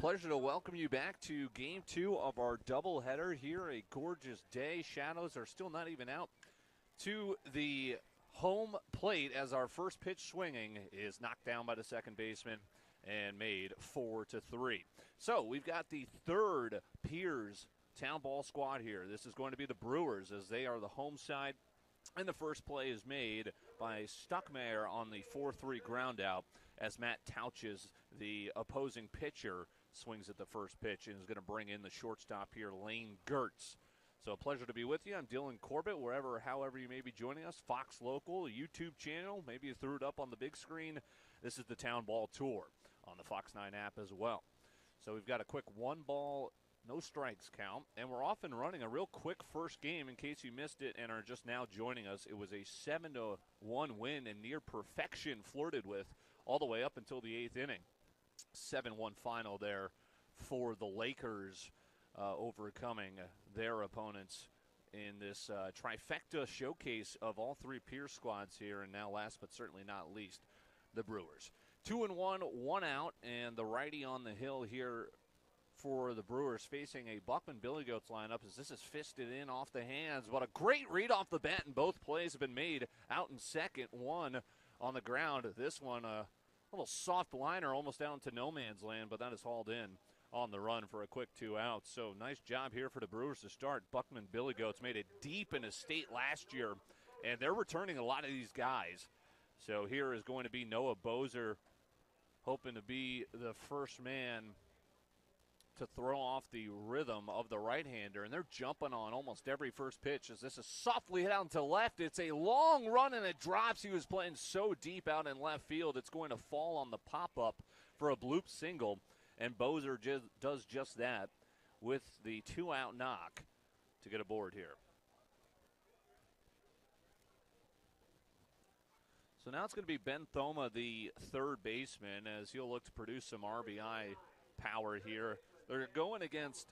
pleasure to welcome you back to Game 2 of our doubleheader here. A gorgeous day. Shadows are still not even out to the home plate as our first pitch swinging is knocked down by the second baseman and made 4-3. So we've got the third Pierz town ball squad here. This is going to be the Brewers as they are the home side. And the first play is made by Stuckmeyer on the 4-3 ground out as Matt Touches, the opposing pitcher, swings at the first pitch and is going to bring in the shortstop here, Lane Gertz. So a pleasure to be with you. I'm Dylan Corbett, however you may be joining us. Fox Local, YouTube channel. Maybe you threw it up on the big screen. This is the Town Ball Tour on the Fox 9 app as well. So we've got a quick 1-ball, no strikes count, and we're off and running a real quick first game in case you missed it and are just now joining us. It was a 7-1 win and near perfection flirted with all the way up until the 8th inning. 7-1 final there for the Lakers, overcoming their opponents in this trifecta showcase of all three Pierz squads here, and now last but certainly not least, the Brewers. 2-1, 1 out, and the righty on the hill here for the Brewers facing a Buckman Billygoats lineup as this is fisted in off the hands. But a great read off the bat, and both plays have been made out in second, one on the ground. This one, a little soft liner almost down to no man's land, but that is hauled in on the run for a quick 2 outs. So nice job here for the Brewers to start. Buckman Billygoats made it deep in his state last year, and they're returning a lot of these guys. So here is going to be Noah Bozer, hoping to be the first man to throw off the rhythm of the right-hander, and they're jumping on almost every first pitch as this is softly hit out to left. It's a long run, and it drops. He was playing so deep out in left field, it's going to fall on the pop-up for a bloop single, and Bozer does just that with the 2-out knock to get aboard here. So now it's going to be Ben Thoma, the third baseman, as he'll look to produce some RBI power here. They're going against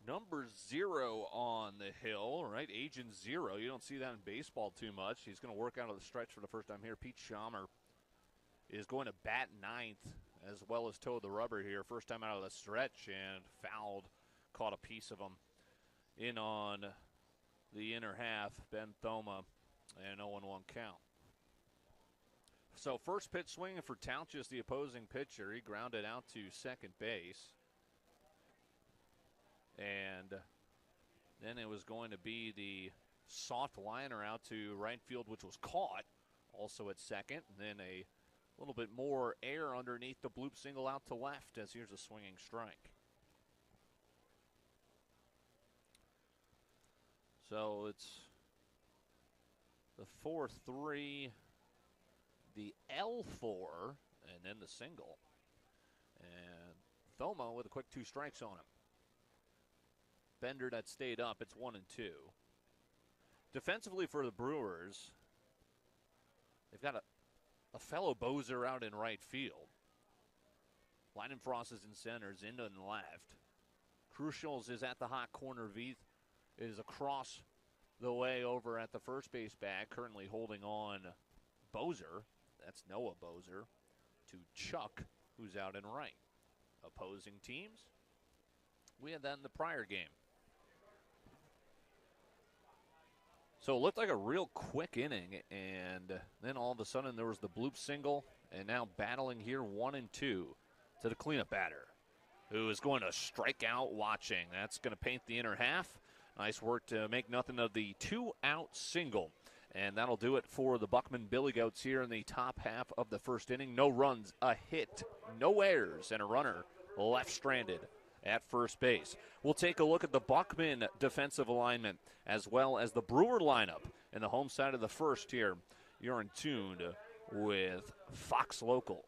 number 0 on the hill, right? Agent 0. You don't see that in baseball too much. He's going to work out of the stretch for the first time here. Pete Schaumer is going to bat ninth as well as toe the rubber here. First time out of the stretch, and fouled. Caught a piece of him in on the inner half. Ben Thoma, and 0-1 count. So first pitch swinging for Touches, the opposing pitcher. He grounded out to second base. And then it was going to be the soft liner out to right field, which was caught also at second. And then a little bit more air underneath the bloop single out to left as here's a swinging strike. So it's the 4-3, the L4, and then the single. And Thoma with a quick 2 strikes on him. Bender that stayed up. It's 1-2. Defensively for the Brewers, they've got a fellow Bozer out in right field. Leidenfrost is in center, Zinda in left. Crucials is at the hot corner. Veith is across the way over at the first base bag, currently holding on Bozer. That's Noah Bozer to Chuck, who's out in right. Opposing teams, we had that in the prior game. So it looked like a real quick inning, and then all of a sudden there was the bloop single, and now battling here 1-2 to the cleanup batter, who is going to strike out watching. That's going to paint the inner half. Nice work to make nothing of the 2-out single. And that'll do it for the Buckman Billygoats here in the top half of the first inning. No runs, a hit, no errors, and a runner left stranded at first base. We'll take a look at the Buckman defensive alignment as well as the Brewer lineup in the home side of the first here. You're in tune with Fox Local.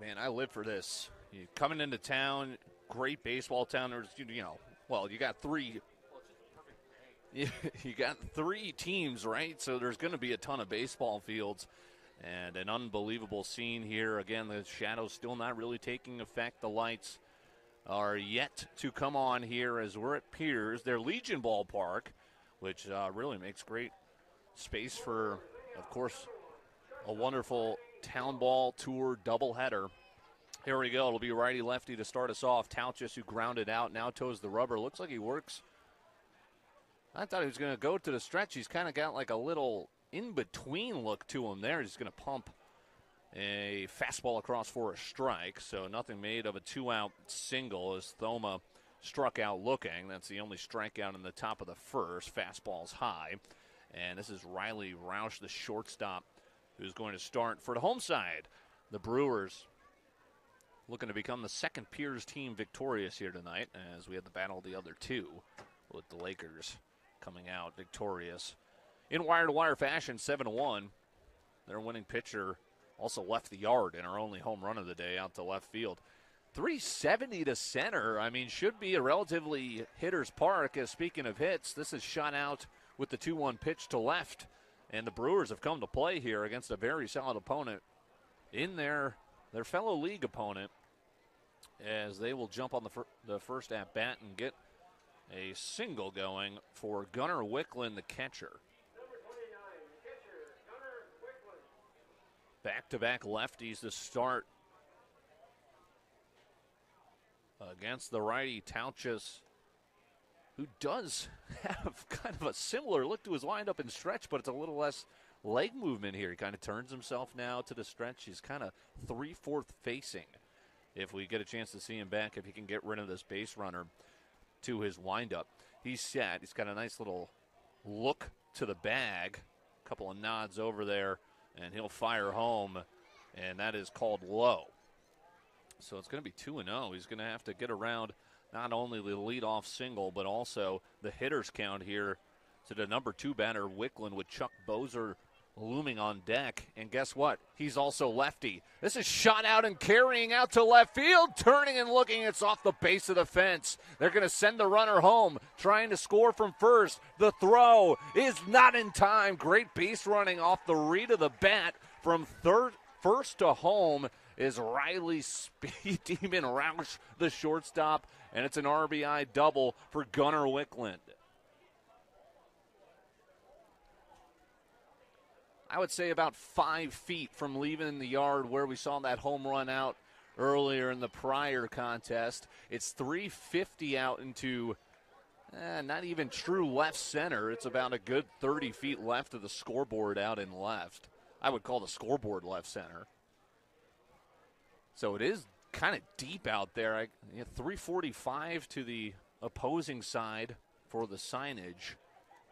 Man, I live for this. You coming into town, great baseball town. There's, you got three. You got three teams, right? So there's going to be a ton of baseball fields. And an unbelievable scene here. Again, the shadows still not really taking effect. The lights are yet to come on here as we're at Pierz, their Legion Ballpark, which really makes great space for, of course, a wonderful town ball tour doubleheader. Here we go. It'll be righty-lefty to start us off. Tauchis, who grounded out, now toes the rubber. Looks like he works. I thought he was going to go to the stretch. He's kind of got like a little in-between look to him there. He's going to pump a fastball across for a strike, so nothing made of a two-out single as Thoma struck out looking. That's the only strikeout in the top of the first. Fastball's high, and this is Riley Roush, the shortstop, who's going to start for the home side. The Brewers looking to become the second Pierz team victorious here tonight, as we had the battle of the other two with the Lakers coming out victorious in wire-to-wire fashion, 7-1. Their winning pitcher also left the yard in our only home run of the day out to left field. 370 to center. I mean, should be a relatively hitter's park. As speaking of hits, this is shot out with the 2-1 pitch to left. And the Brewers have come to play here against a very solid opponent in their fellow league opponent, as they will jump on the first at-bat and get a single going for Gunnar Wicklund, the catcher. Back-to-back lefties to start against the righty Tauchis, who does have kind of a similar look to his windup and stretch, but it's a little less leg movement here. He kind of turns himself now to the stretch. He's kind of 3/4 facing. If we get a chance to see him back, if he can get rid of this base runner to his windup. He's set. He's got a nice little look to the bag. A couple of nods over there, and he'll fire home, and that is called low. So it's going to be 2-0. He's going to have to get around not only the leadoff single, but also the hitter's count here to the number 2 batter, Wicklund, with Chuck Bozer looming on deck. And guess what? He's also lefty. This is shot out and carrying out to left field, turning and looking. It's off the base of the fence. They're going to send the runner home, trying to score from first. The throw is not in time. Great base running off the read of the bat from first to home is Riley Speed Demon Roush, the shortstop, and it's an RBI double for Gunnar Wicklund. I would say about 5 feet from leaving the yard where we saw that home run out earlier in the prior contest. It's 350 out into not even true left center. It's about a good 30 feet left of the scoreboard out in left. I would call the scoreboard left center. So it is kind of deep out there. 345 to the opposing side for the signage,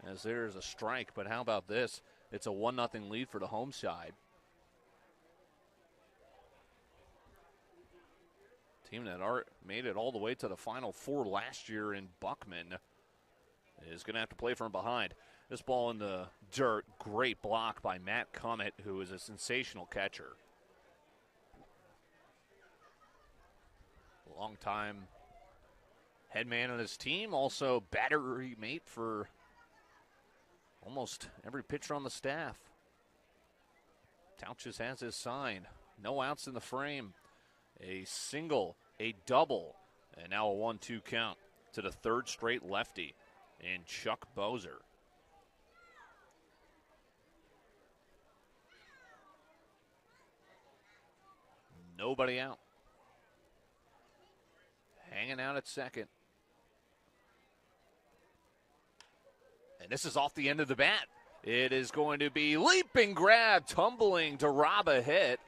as there's a strike. But how about this? It's a 1-0 lead for the home side. Team that made it all the way to the Final Four last year in Buckman is going to have to play from behind. This ball in the dirt, great block by Matt Cummett, who is a sensational catcher. Long-time head man on his team, also battery mate for almost every pitcher on the staff. Tauchis has his sign. No outs in the frame. A single, a double, and now a 1-2 count to the third straight lefty in Chuck Bozer. Nobody out. Hanging out at second. And this is off the end of the bat. It is going to be leaping grab, tumbling to rob a hit.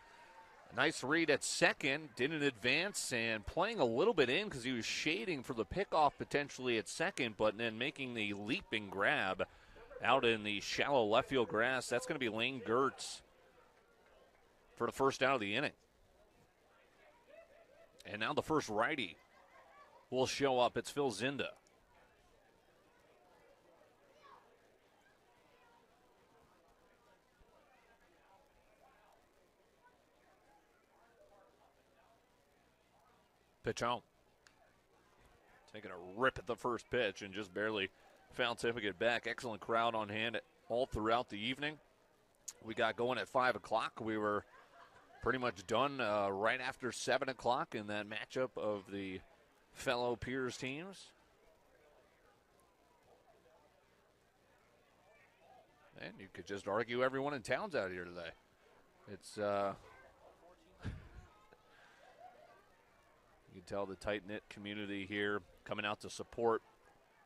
A nice read at second, didn't advance, and playing a little bit in because he was shading for the pickoff potentially at second, but then making the leaping grab out in the shallow left field grass. That's going to be Lane Gertz for the first out of the inning. And now the first righty will show up. It's Phil Zinda. Pitch home. Taking a rip at the first pitch and just barely found time to get back. Excellent crowd on hand all throughout the evening. We got going at 5 o'clock. We were pretty much done right after 7 o'clock in that matchup of the fellow Pierz teams. And you could just argue everyone in town's out here today. It's, you can tell the tight-knit community here coming out to support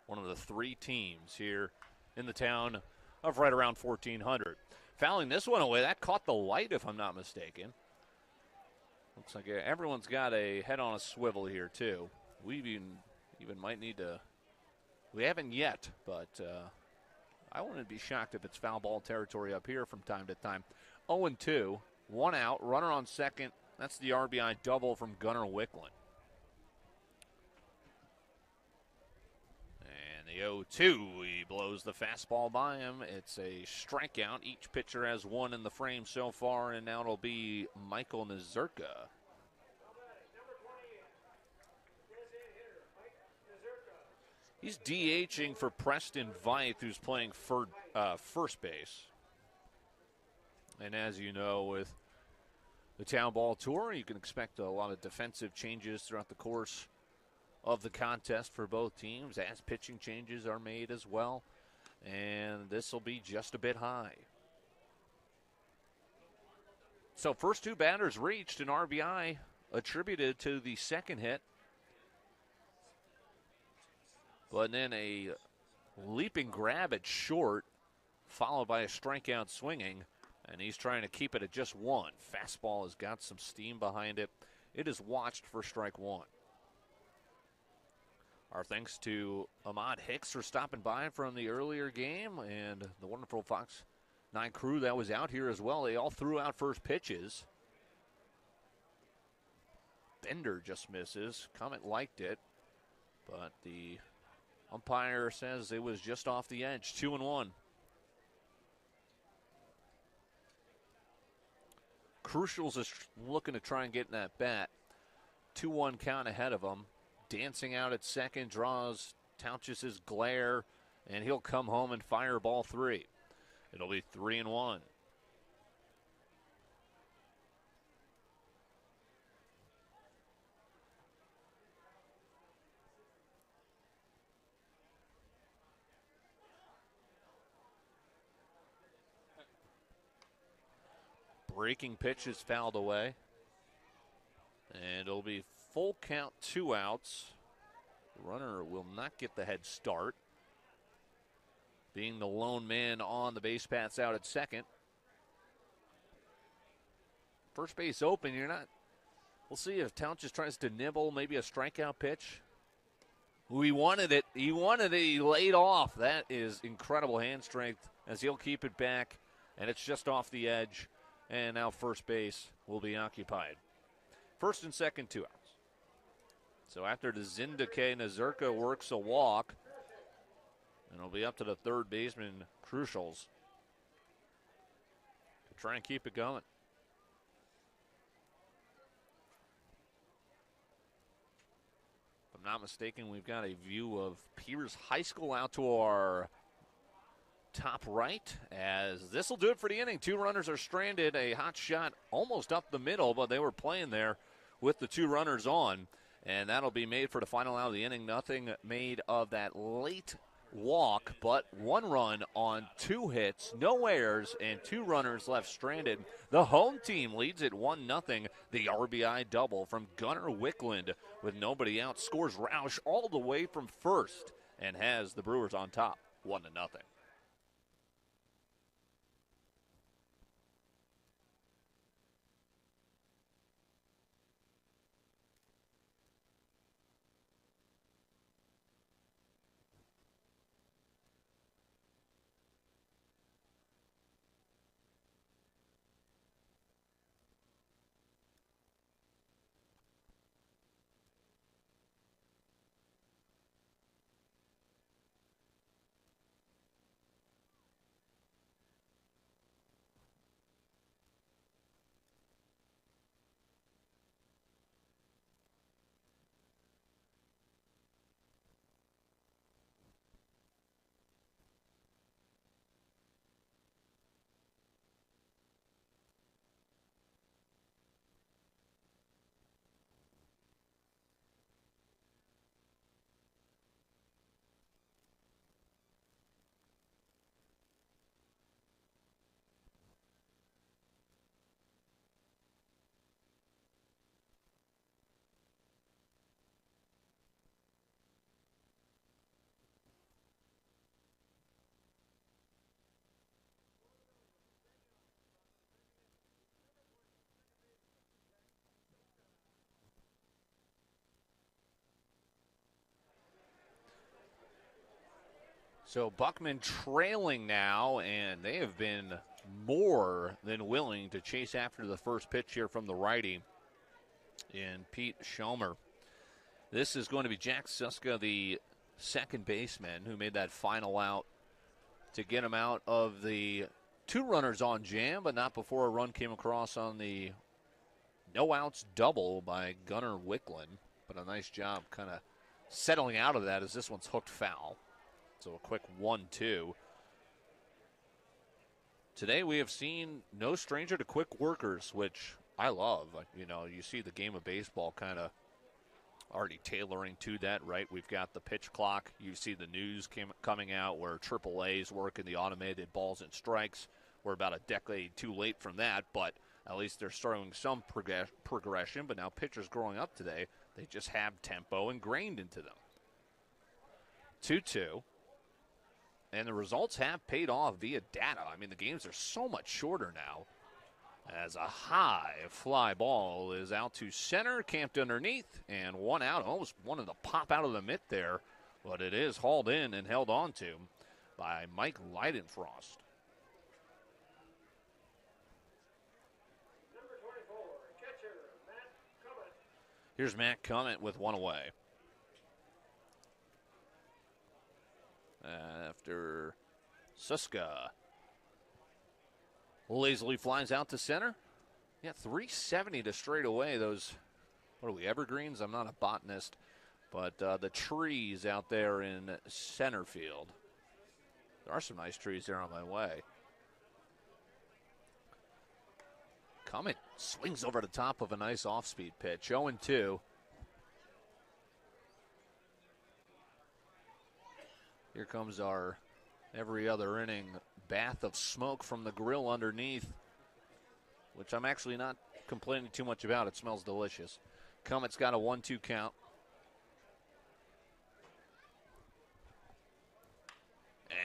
one of the 3 teams here in the town of right around 1,400. Fouling this one away, that caught the light if I'm not mistaken. Looks like everyone's got a head on a swivel here too. We even might need to, we haven't yet, but I wouldn't be shocked if it's foul ball territory up here from time to time. 0-2, 1 out, runner on second. That's the RBI double from Gunnar Wickland. And the 0-2, he blows the fastball by him. It's a strikeout. Each pitcher has 1 in the frame so far, and now it'll be Michael Nazirka. He's DHing for Preston Veith, who's playing for first base. And as you know, with the Town Ball Tour, you can expect a lot of defensive changes throughout the course of the contest for both teams, as pitching changes are made as well. And this will be just a bit high. So first 2 batters reached, an RBI attributed to the second hit. But then a leaping grab at short, followed by a strikeout swinging, and he's trying to keep it at just 1. Fastball has got some steam behind it. It is watched for strike 1. Our thanks to Ahmad Hicks for stopping by from the earlier game, and the wonderful Fox 9 crew that was out here as well. They all threw out first pitches. Bender just misses. Comet liked it, but the umpire says it was just off the edge. 2-1. Crucials is looking to try and get in that bat. 2-1 count ahead of him. Dancing out at second, draws Towns's glare, and he'll come home and fire ball 3. It'll be 3-1. Breaking pitch is fouled away. And it'll be full count, 2 outs. The runner will not get the head start. Being the lone man on the base paths out at second. First base open, you're not. We'll see if Towns just tries to nibble, maybe a strikeout pitch. Ooh, he wanted it. He wanted it. He laid off. That is incredible hand strength as he'll keep it back. And it's just off the edge. And now first base will be occupied. First and second, 2 outs. So after the Zindake, Nazirka works a walk. And it'll be up to the third baseman, Crucials, to try and keep it going. If I'm not mistaken, we've got a view of Pierz High School out to our top right, as this will do it for the inning. 2 runners are stranded. A hot shot almost up the middle, but they were playing there with the 2 runners on, and that'll be made for the final out of the inning. Nothing made of that late walk, but 1 run on 2 hits, no errors, and 2 runners left stranded. The home team leads it 1-0. The RBI double from Gunnar Wickland with nobody out scores Roush all the way from first and has the Brewers on top, 1-0. So Buckman trailing now, and they have been more than willing to chase after the first pitch here from the righty in Pete Schomer. This is going to be Jack Suska, the second baseman, who made that final out to get him out of the two runners on jam, but not before a run came across on the no-outs double by Gunnar Wicklund. But a nice job kind of settling out of that as this one's hooked foul. So a quick 1-2. Today we have seen no stranger to quick workers, which I love. You know, you see the game of baseball kind of already tailoring to that, right? We've got the pitch clock. You see the news coming out where AAA is working the automated balls and strikes. We're about a decade too late from that, but at least they're showing some progression. But now pitchers growing up today, they just have tempo ingrained into them. 2-2. And the results have paid off via data. I mean, the games are so much shorter now. As a high fly ball is out to center, camped underneath, and one out. Almost wanted to pop out of the mitt there, but it is hauled in and held on to by Mike Leidenfrost. Number 24, catcher, Matt Cummett. Here's Matt Cummett with one away. After Suska lazily flies out to center. Yeah, 370 to straight away. Those, what are we, evergreens? I'm not a botanist, but the trees out there in center field. There are some nice trees there on my way. Cummett swings over the top of a nice off-speed pitch. 0-2. Here comes our every other inning bath of smoke from the grill underneath, which I'm actually not complaining too much about. It smells delicious. Cummett's got a 1-2 count.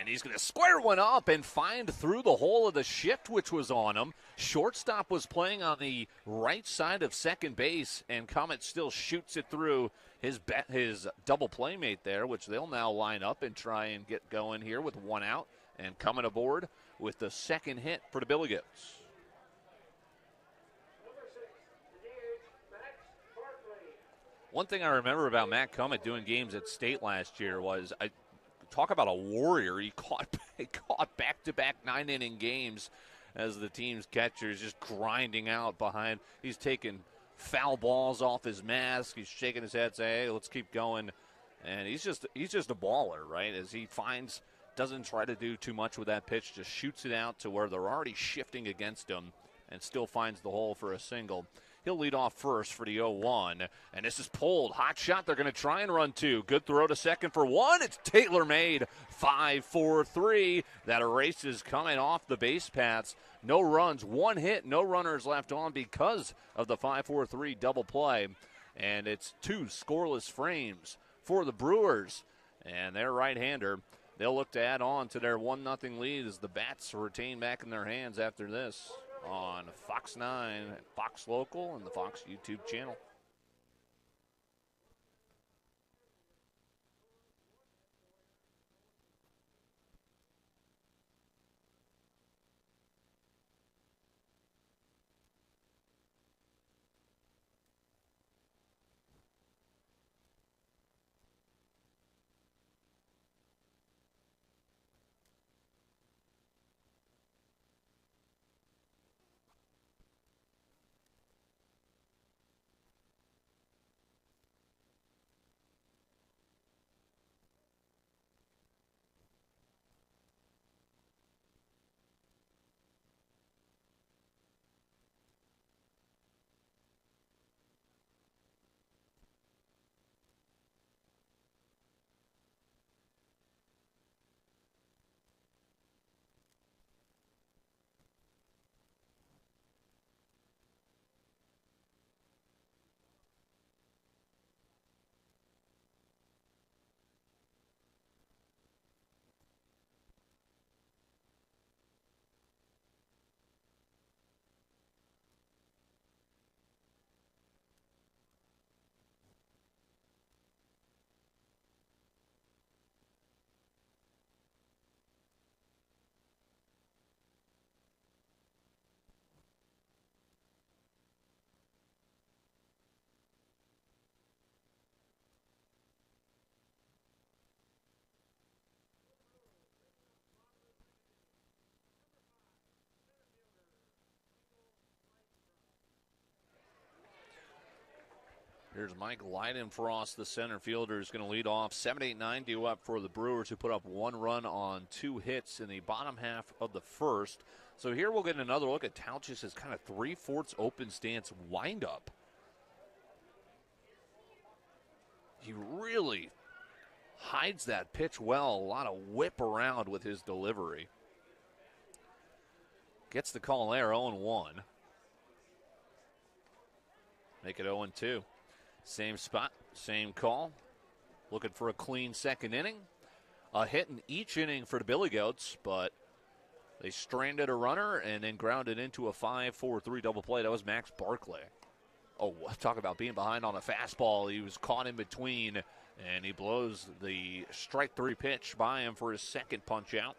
And he's going to square one up and find through the hole of the shift which was on him. Shortstop was playing on the right side of second base, and Cummett still shoots it through his double playmate there, which they'll now line up and try and get going here with one out. And coming aboard with the second hit for the Billygoats. Number 6, the DH, Max Barkley. One thing I remember about Matt Cummett doing games at State last year was, talk about a warrior. He caught back-to-back 9-inning games as the team's catcher is just grinding out behind. He's taking foul balls off his mask. He's shaking his head, saying, hey, let's keep going. And he's just a baller, right? As he doesn't try to do too much with that pitch, just shoots it out to where they're already shifting against him and still finds the hole for a single. He'll lead off first for the 0-1, and this is pulled. Hot shot. They're going to try and run two. Good throw to second for one. It's tailor-made. 5-4-3. That erases coming off the base paths. No runs, one hit, no runners left on because of the 5-4-3 double play. And it's two scoreless frames for the Brewers. And their right-hander, they'll look to add on to their 1-0 lead as the bats are retained back in their hands after this on Fox 9, Fox Local, and the Fox YouTube channel. Here's Mike Leidenfrost, the center fielder, is going to lead off. 7-8-9 due up for the Brewers, who put up 1 run on 2 hits in the bottom half of the first. So here we'll get another look at Tauchis' kind of 3/4 open stance windup. He really hides that pitch well. A lot of whip around with his delivery. Gets the call there, 0-1. Make it 0-2. Same spot, same call. Looking for a clean second inning. A hit in each inning for the Billygoats, but they stranded a runner and then grounded into a 5-4-3 double play. That was Max Barclay. Oh, talk about being behind on a fastball. He was caught in between, and he blows the strike 3 pitch by him for his second punch out.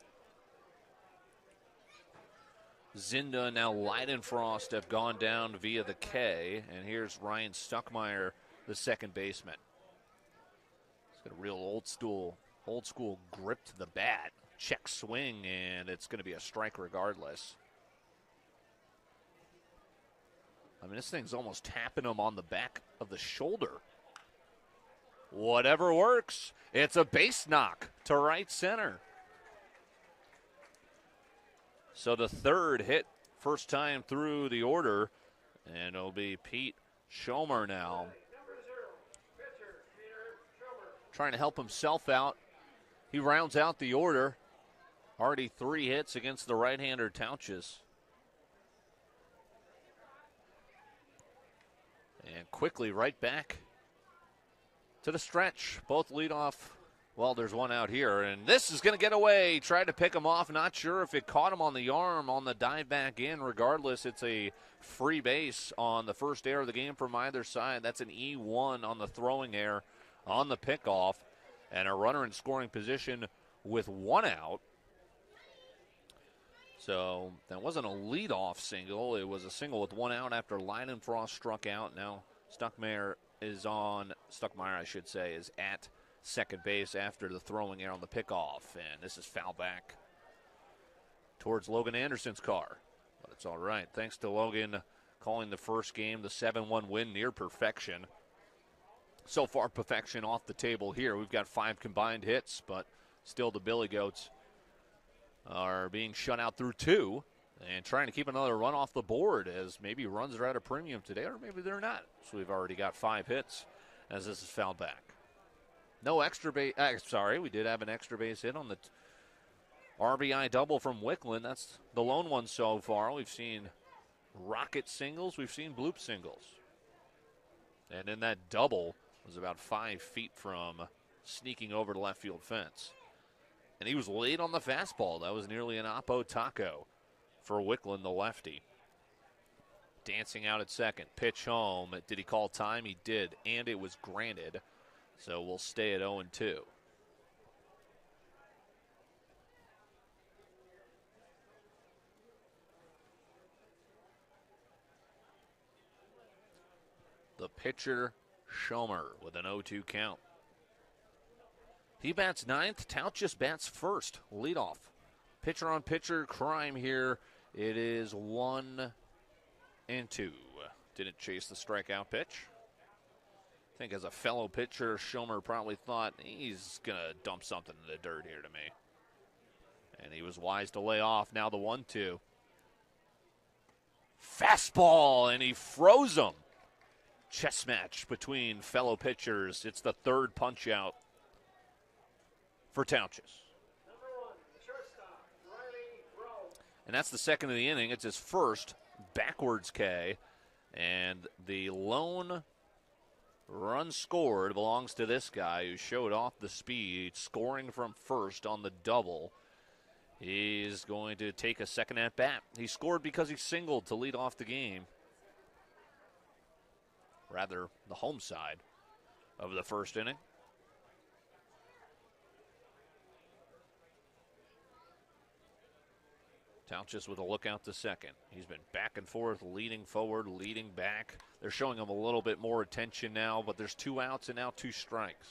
Zinda, now Leidenfrost, have gone down via the K, and here's Ryan Stuckmeyer, the second baseman. He's got a real old school grip to the bat. Check swing, and it's going to be a strike regardless. I mean, this thing's almost tapping him on the back of the shoulder. Whatever works. It's a base knock to right center. So the third hit, first time through the order, and it'll be Pete Schomer now. Trying to help himself out. He rounds out the order. Already 3 hits against the right-hander Tauchis. And quickly right back to the stretch. Both lead off. Well, there's one out here, and this is going to get away. Tried to pick him off. Not sure if it caught him on the arm on the dive back in. Regardless, it's a free base on the first error of the game from either side. That's an E1 on the throwing error on the pickoff. And a runner in scoring position with 1 out. So that wasn't a leadoff single. It was a single with 1 out after Leidenfrost struck out. Now Stuckmeyer is at second base after the throwing error on the pickoff. And this is foul back towards Logan Anderson's car. But it's all right. Thanks to Logan calling the first game, the 7-1 win, near perfection. So far, perfection off the table here. We've got 5 combined hits, but still the Billygoats are being shut out through 2 and trying to keep another run off the board, as maybe runs are at a premium today, or maybe they're not. So we've already got 5 hits as this is fouled back. No extra base. We did have an extra base hit on the RBI double from Wickland. That's the lone one so far. We've seen rocket singles. We've seen bloop singles. And then that double was about 5 feet from sneaking over the left field fence. And he was late on the fastball. That was nearly an oppo taco for Wickland, the lefty. Dancing out at second. Pitch home. Did he call time? He did. And it was granted. So we'll stay at 0-2. The pitcher, Schomer, with an 0-2 count. He bats 9th. Tauchis bats first. Leadoff. Pitcher on pitcher crime here. It is 1-2. Didn't chase the strikeout pitch. I think as a fellow pitcher, Schomer probably thought he's going to dump something in the dirt here to me. And he was wise to lay off. Now the 1-2. Fastball, and he froze him. Chess match between fellow pitchers. It's the third punch out for Tauchis. And that's the second of the inning. It's his first backwards K. And the lone run scored belongs to this guy who showed off the speed, scoring from first on the double. He's going to take a second at bat. He scored because he singled to lead off the game. Rather, the home side of the first inning. Tauchis with a look out to second. He's been back and forth, leading forward, leading back. They're showing him a little bit more attention now, but there's 2 outs and now 2 strikes.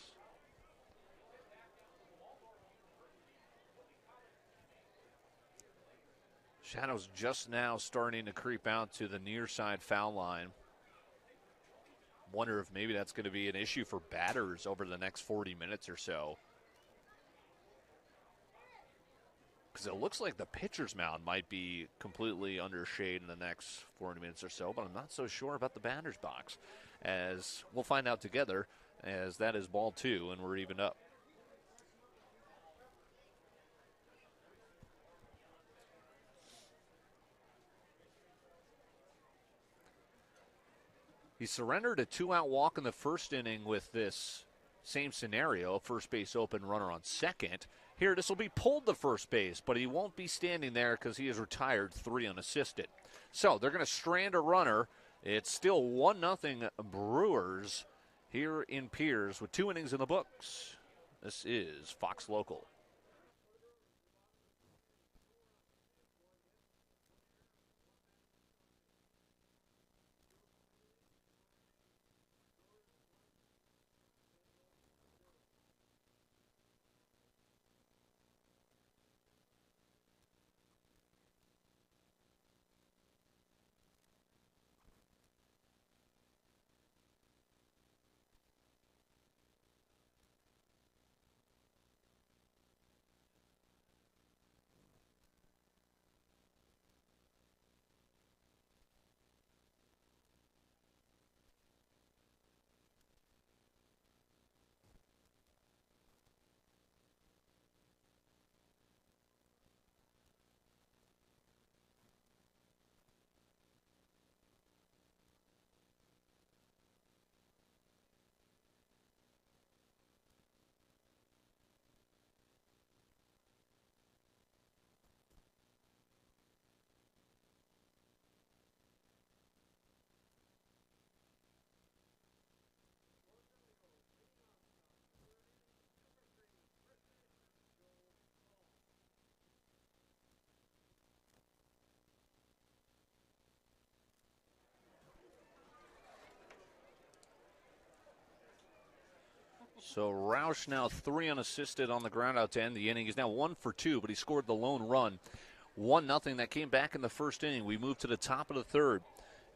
Shadows just now starting to creep out to the near side foul line. Wonder if maybe that's going to be an issue for batters over the next 40 minutes or so. Because it looks like the pitcher's mound might be completely under shade in the next 40 minutes or so, but I'm not so sure about the batter's box. As we'll find out together, as that is ball 2 and we're even up. He surrendered a 2-out walk in the first inning with this same scenario, first base open, runner on second. Here, this will be pulled to first base, but he won't be standing there because he is retired 3 unassisted. So they're going to strand a runner. It's still 1-0 Brewers here in Pierz with 2 innings in the books. This is Fox Local. So Roush now 3 unassisted on the ground out to end the inning. He's now 1 for 2, but he scored the lone run. 1-0 that came back in the first inning. We moved to the top of the third.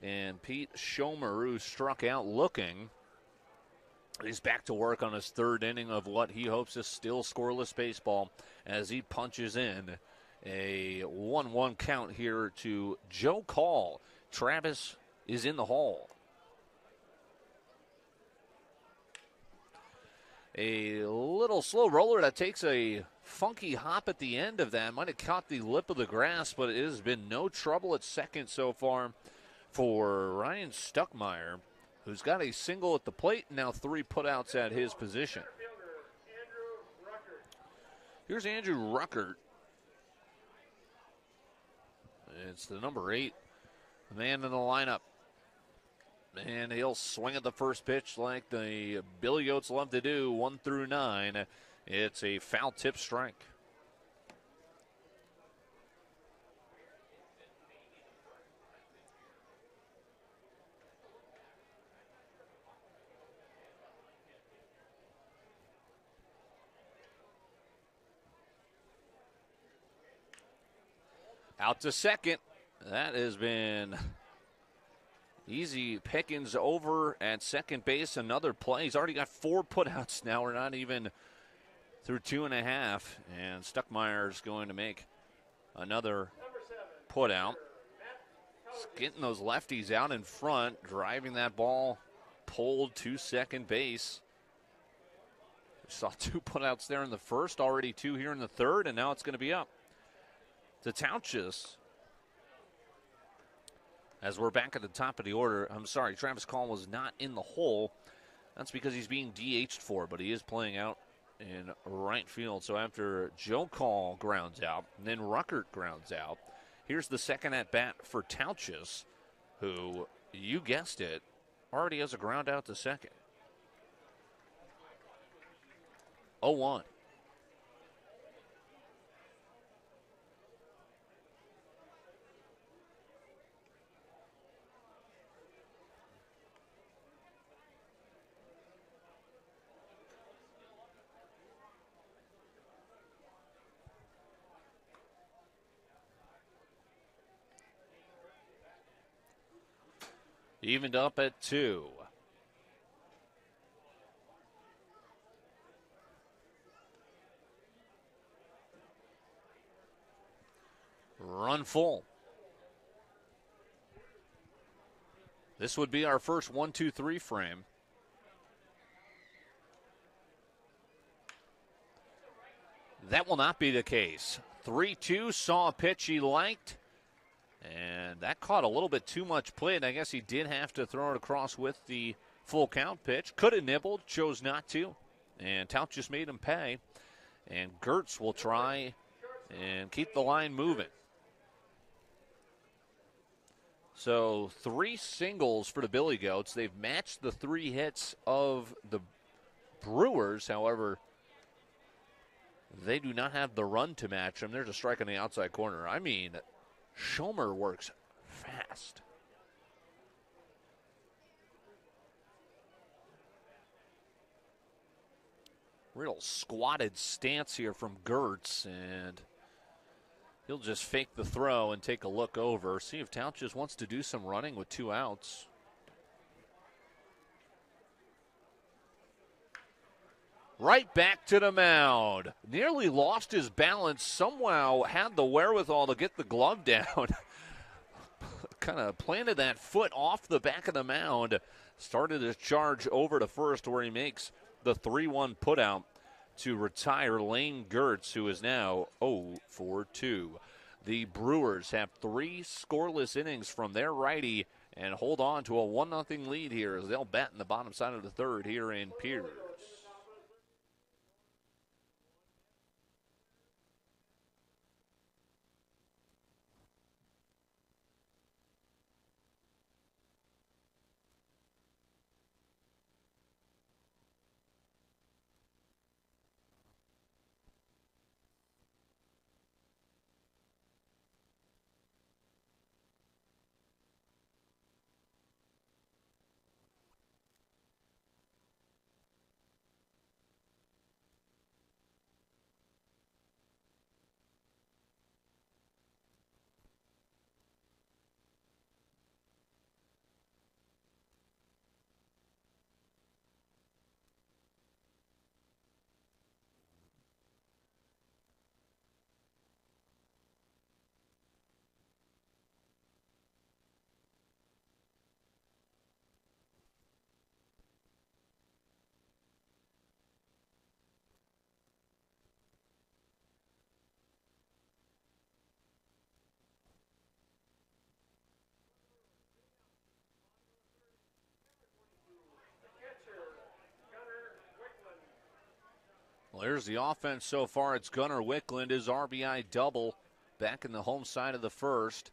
And Pete Schomer, who struck out looking, he's back to work on his third inning of what he hopes is still scoreless baseball as he punches in a 1-1 count here to Joe Call. Travis is in the hall. A little slow roller that takes a funky hop at the end of that. Might have caught the lip of the grass, but it has been no trouble at second so far for Ryan Stuckmeyer, who's got a single at the plate, and now 3 putouts at his position. Here's Andrew Ruckert. It's the number 8 man in the lineup. And he'll swing at the first pitch like the Billygoats love to do, 1 through 9. It's a foul tip strike. Out to second. That has been easy pickings over at second base. Another play. He's already got 4 putouts now. We're not even through 2.5. And Stuckmeyer's going to make another putout. Getting those lefties out in front, driving that ball pulled to second base. We saw 2 putouts there in the first, already 2 here in the third, and now it's going to be up to Tauchus. As we're back at the top of the order, I'm sorry, Travis Call was not in the hole. That's because he's being DH'd for, but he is playing out in right field. So after Joe Call grounds out, and then Ruckert grounds out, here's the second at-bat for Tauchus, who, you guessed it, already has a ground out to second. 0-1. Evened up at 2. run full. This would be our first 1-2-3 frame. That will not be the case. 3-2, saw a pitch he liked, and that caught a little bit too much plate. I guess he did have to throw it across with the full count pitch. Could have nibbled, chose not to, and Tout just made him pay. And Gertz will try and keep the line moving. So 3 singles for the Billygoats. They've matched the 3 hits of the Brewers. However, they do not have the run to match them. There's a strike on the outside corner. I mean, Schomer works fast. Real squatted stance here from Gertz, and he'll just fake the throw and take a look over. See if Tout just wants to do some running with 2 outs. Right back to the mound. Nearly lost his balance. Somehow had the wherewithal to get the glove down. Kind of planted that foot off the back of the mound. Started his charge over to first where he makes the 3-1 putout to retire Lane Gertz, who is now 0 for 2. The Brewers have 3 scoreless innings from their righty and hold on to a 1-0 lead here as they'll bat in the bottom side of the third here in Pierz. Well, here's the offense so far. It's Gunnar Wickland, his RBI double back in the home side of the first.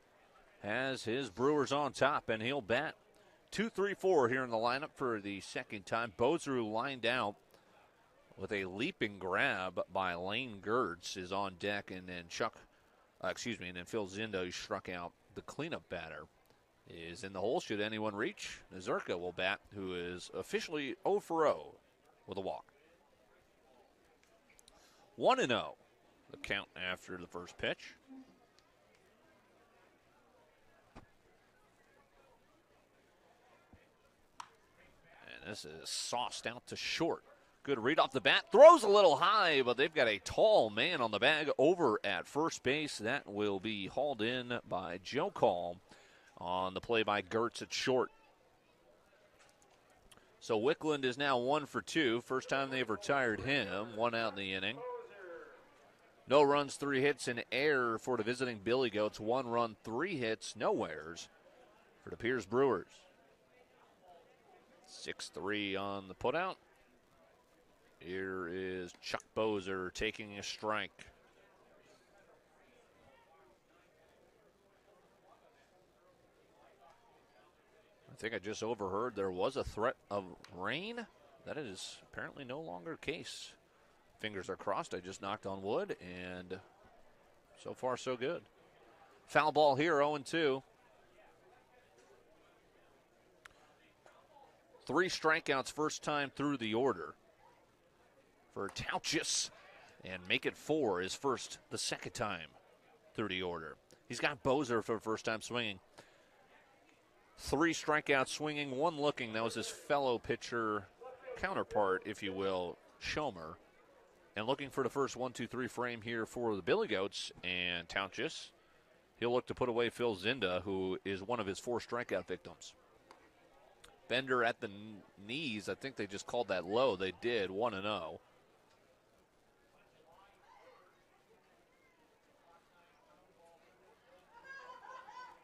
Has his Brewers on top, and he'll bat 2-3-4 here in the lineup for the second time. Bozeru lined out with a leaping grab by Lane Gertz is on deck, and then and then Phil Zinda, who struck out the cleanup batter, is in the hole. Should anyone reach, Nazirka will bat, who is officially 0 for 0 with a walk. 1-0, the count after the first pitch. And this is sauced out to short. Good read off the bat. Throws a little high, but they've got a tall man on the bag over at first base. That will be hauled in by Joe Call on the play by Gertz at short. So Wickland is now 1 for 2. First time they've retired him. 1 out in the inning. No runs, 3 hits, and error for the visiting Billygoats. 1 run, 3 hits, no errors for the Pierz Brewers. 6-3 on the putout. Here is Chuck Bozer taking a strike. I think I just overheard there was a threat of rain. That is apparently no longer the case. Fingers are crossed. I just knocked on wood, and so far so good. Foul ball here, 0-2. 3 strikeouts first time through the order for Tauchis, and make it 4 is the second time through the order. He's got Bozer for the first time swinging. 3 strikeouts swinging, 1 looking. That was his fellow pitcher counterpart, if you will, Schomer. And looking for the first 1-2-3 frame here for the Billygoats, and Tauchis He'll look to put away Phil Zinda, who is one of his 4 strikeout victims. Bender at the knees. I think they just called that low. They did, 1-0.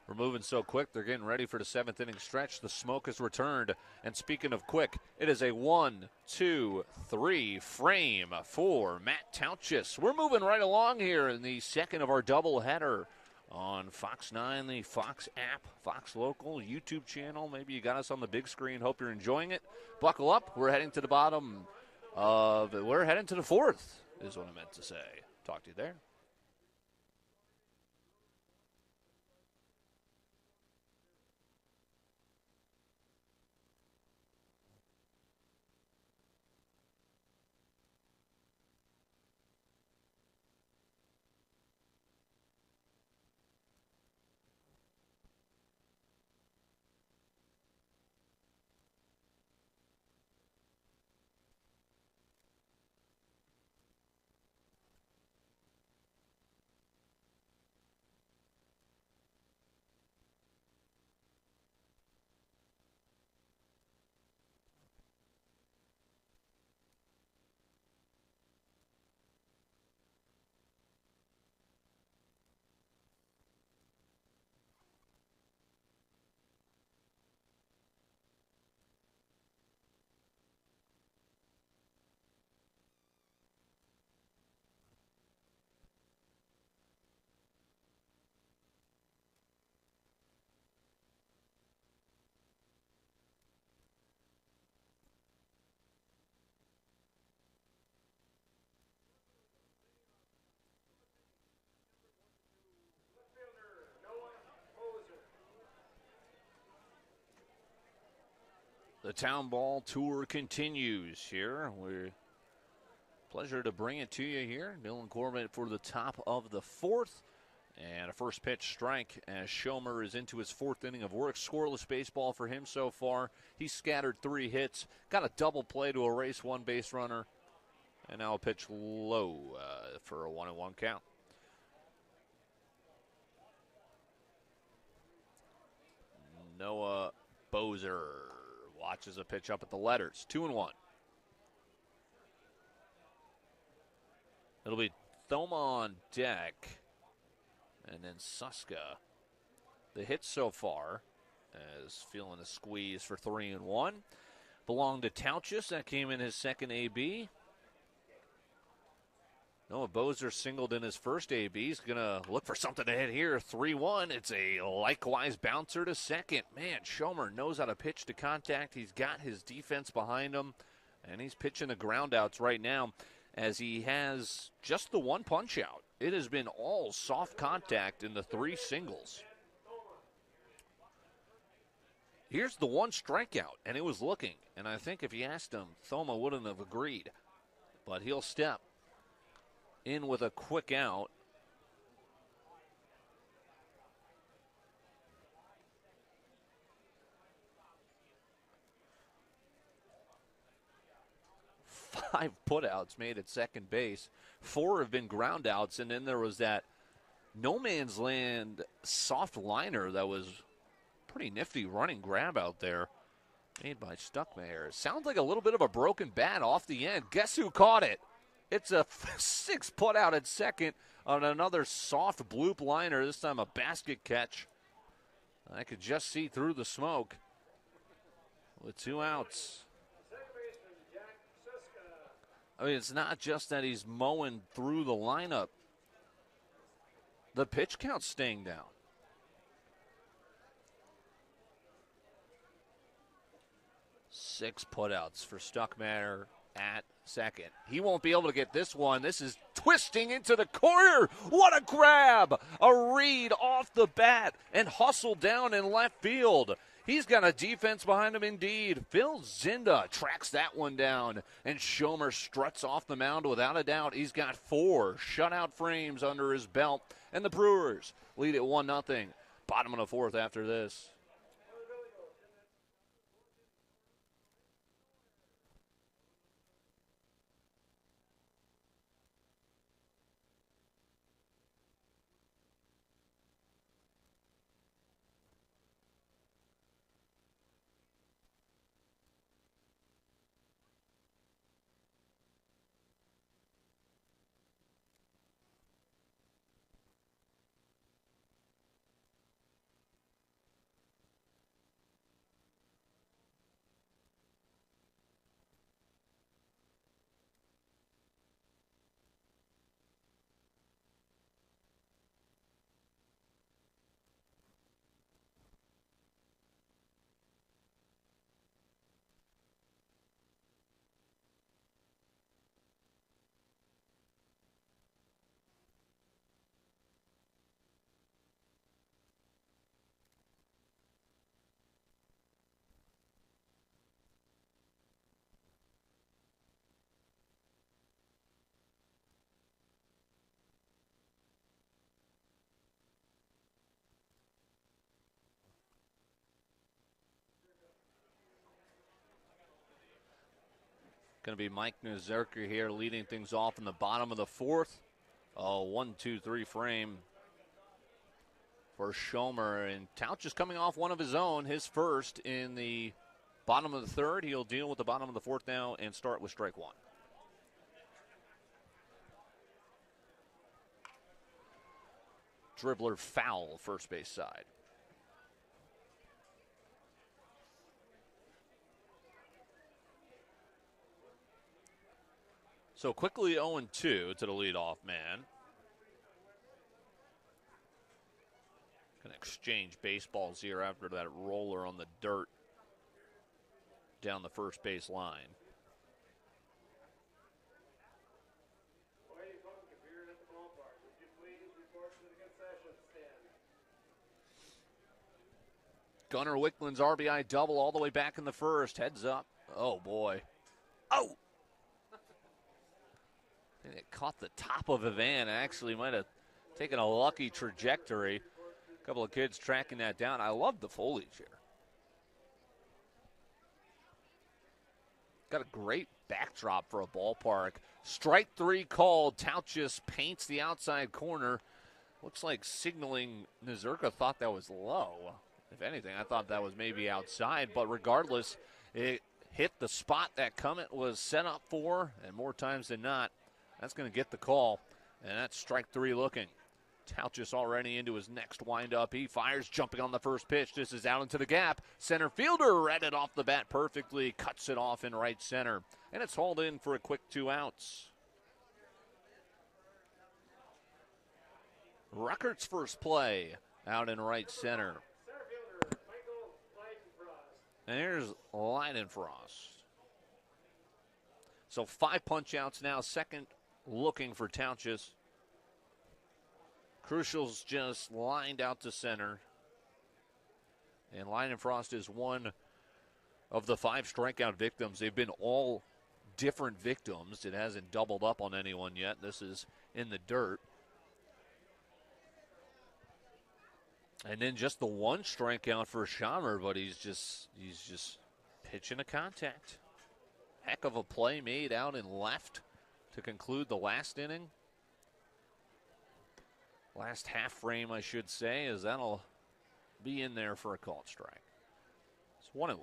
We're moving so quick, they're getting ready for the 7th inning stretch. The smoke has returned. And speaking of quick, it is a 1-2-3 frame for Matt Tauchis. We're moving right along here in the second of our doubleheader on Fox 9, the Fox app, Fox Local, YouTube channel. Maybe you got us on the big screen. Hope you're enjoying it. Buckle up. We're heading to the we're heading to the 4th, is what I meant to say. Talk to you there. The Town Ball Tour continues here. We're pleasure to bring it to you here. Dylan Corbett for the top of the 4th. And a first pitch strike as Schomer is into his 4th inning of work. Scoreless baseball for him so far. He scattered 3 hits, got a double play to erase 1 base runner, and now a pitch low for a 1-1 count. Noah Bozer watches a pitch up at the letters. 2-1. It'll be Thoma on deck. And then Suska. The hits so far, as feeling a squeeze for 3-1, belonged to Tauchis. That came in his 2nd AB. Noah Bozer singled in his first AB. He's going to look for something to hit here. 3-1. It's a likewise bouncer to 2nd. Man, Schomer knows how to pitch to contact. He's got his defense behind him, and he's pitching the groundouts right now as he has just the 1 punch out. It has been all soft contact in the 3 singles. Here's the 1 strikeout, and it was looking. And I think if you asked him, Thoma wouldn't have agreed. But he'll step in with a quick out. Five putouts made at second base. 4 have been groundouts, and then there was that no man's land soft liner that was pretty nifty running grab out there made by Stuckmeyer. Sounds like a little bit of a broken bat off the end. Guess who caught it? It's a 6 putout at second on another soft bloop liner, this time a basket catch. I could just see through the smoke with 2 outs. I mean, it's not just that he's mowing through the lineup. The pitch count's staying down. Six putouts for Stuckmeyer at second. He won't be able to get this one. This is twisting into the corner. What a grab! A read off the bat and hustle down in left field. He's got a defense behind him indeed. Phil Zinda tracks that one down, and Schomer struts off the mound without a doubt. He's got 4 shutout frames under his belt, and the Brewers lead it 1-0. Bottom of the 4th after this. Going to be Mike Nazerker here leading things off in the bottom of the fourth. 1-2-3 frame for Schomer. And Tauch is coming off one of his own, his first in the bottom of the third. He'll deal with the bottom of the fourth now and start with strike one. Dribbler foul, first base side. So quickly 0-2 to the leadoff man. Gonna exchange baseballs here after that roller on the dirt down the first base line. Gunnar Wickland's RBI double all the way back in the first. Heads up. Oh, boy. Oh! I think it caught the top of Ivan. Actually might have taken a lucky trajectory. A couple of kids tracking that down. I love the foliage here. Got a great backdrop for a ballpark. Strike three called. Tout just paints the outside corner. Looks like signaling Nazerka thought that was low. If anything, I thought that was maybe outside. But regardless, it hit the spot that Cummett was set up for. And more times than not, that's going to get the call. And that's strike three looking. Tauchus already into his next windup. He fires, jumping on the first pitch. This is out into the gap. Center fielder read it off the bat perfectly. Cuts it off in right center. And it's hauled in for a quick 2 outs. Ruckert's first play out in right center. And here's Leidenfrost. So 5 punch outs now. Second looking for Tauchus. Crucial's just lined out to center. And Leidenfrost is one of the 5 strikeout victims. They've been all different victims. It hasn't doubled up on anyone yet. This is in the dirt. And then just the 1 strikeout for Schomer, but he's just pitching a contact. Heck of a play made out in left to conclude the last inning. Last half frame, I should say, as that'll be in there for a called strike. It's 1-1.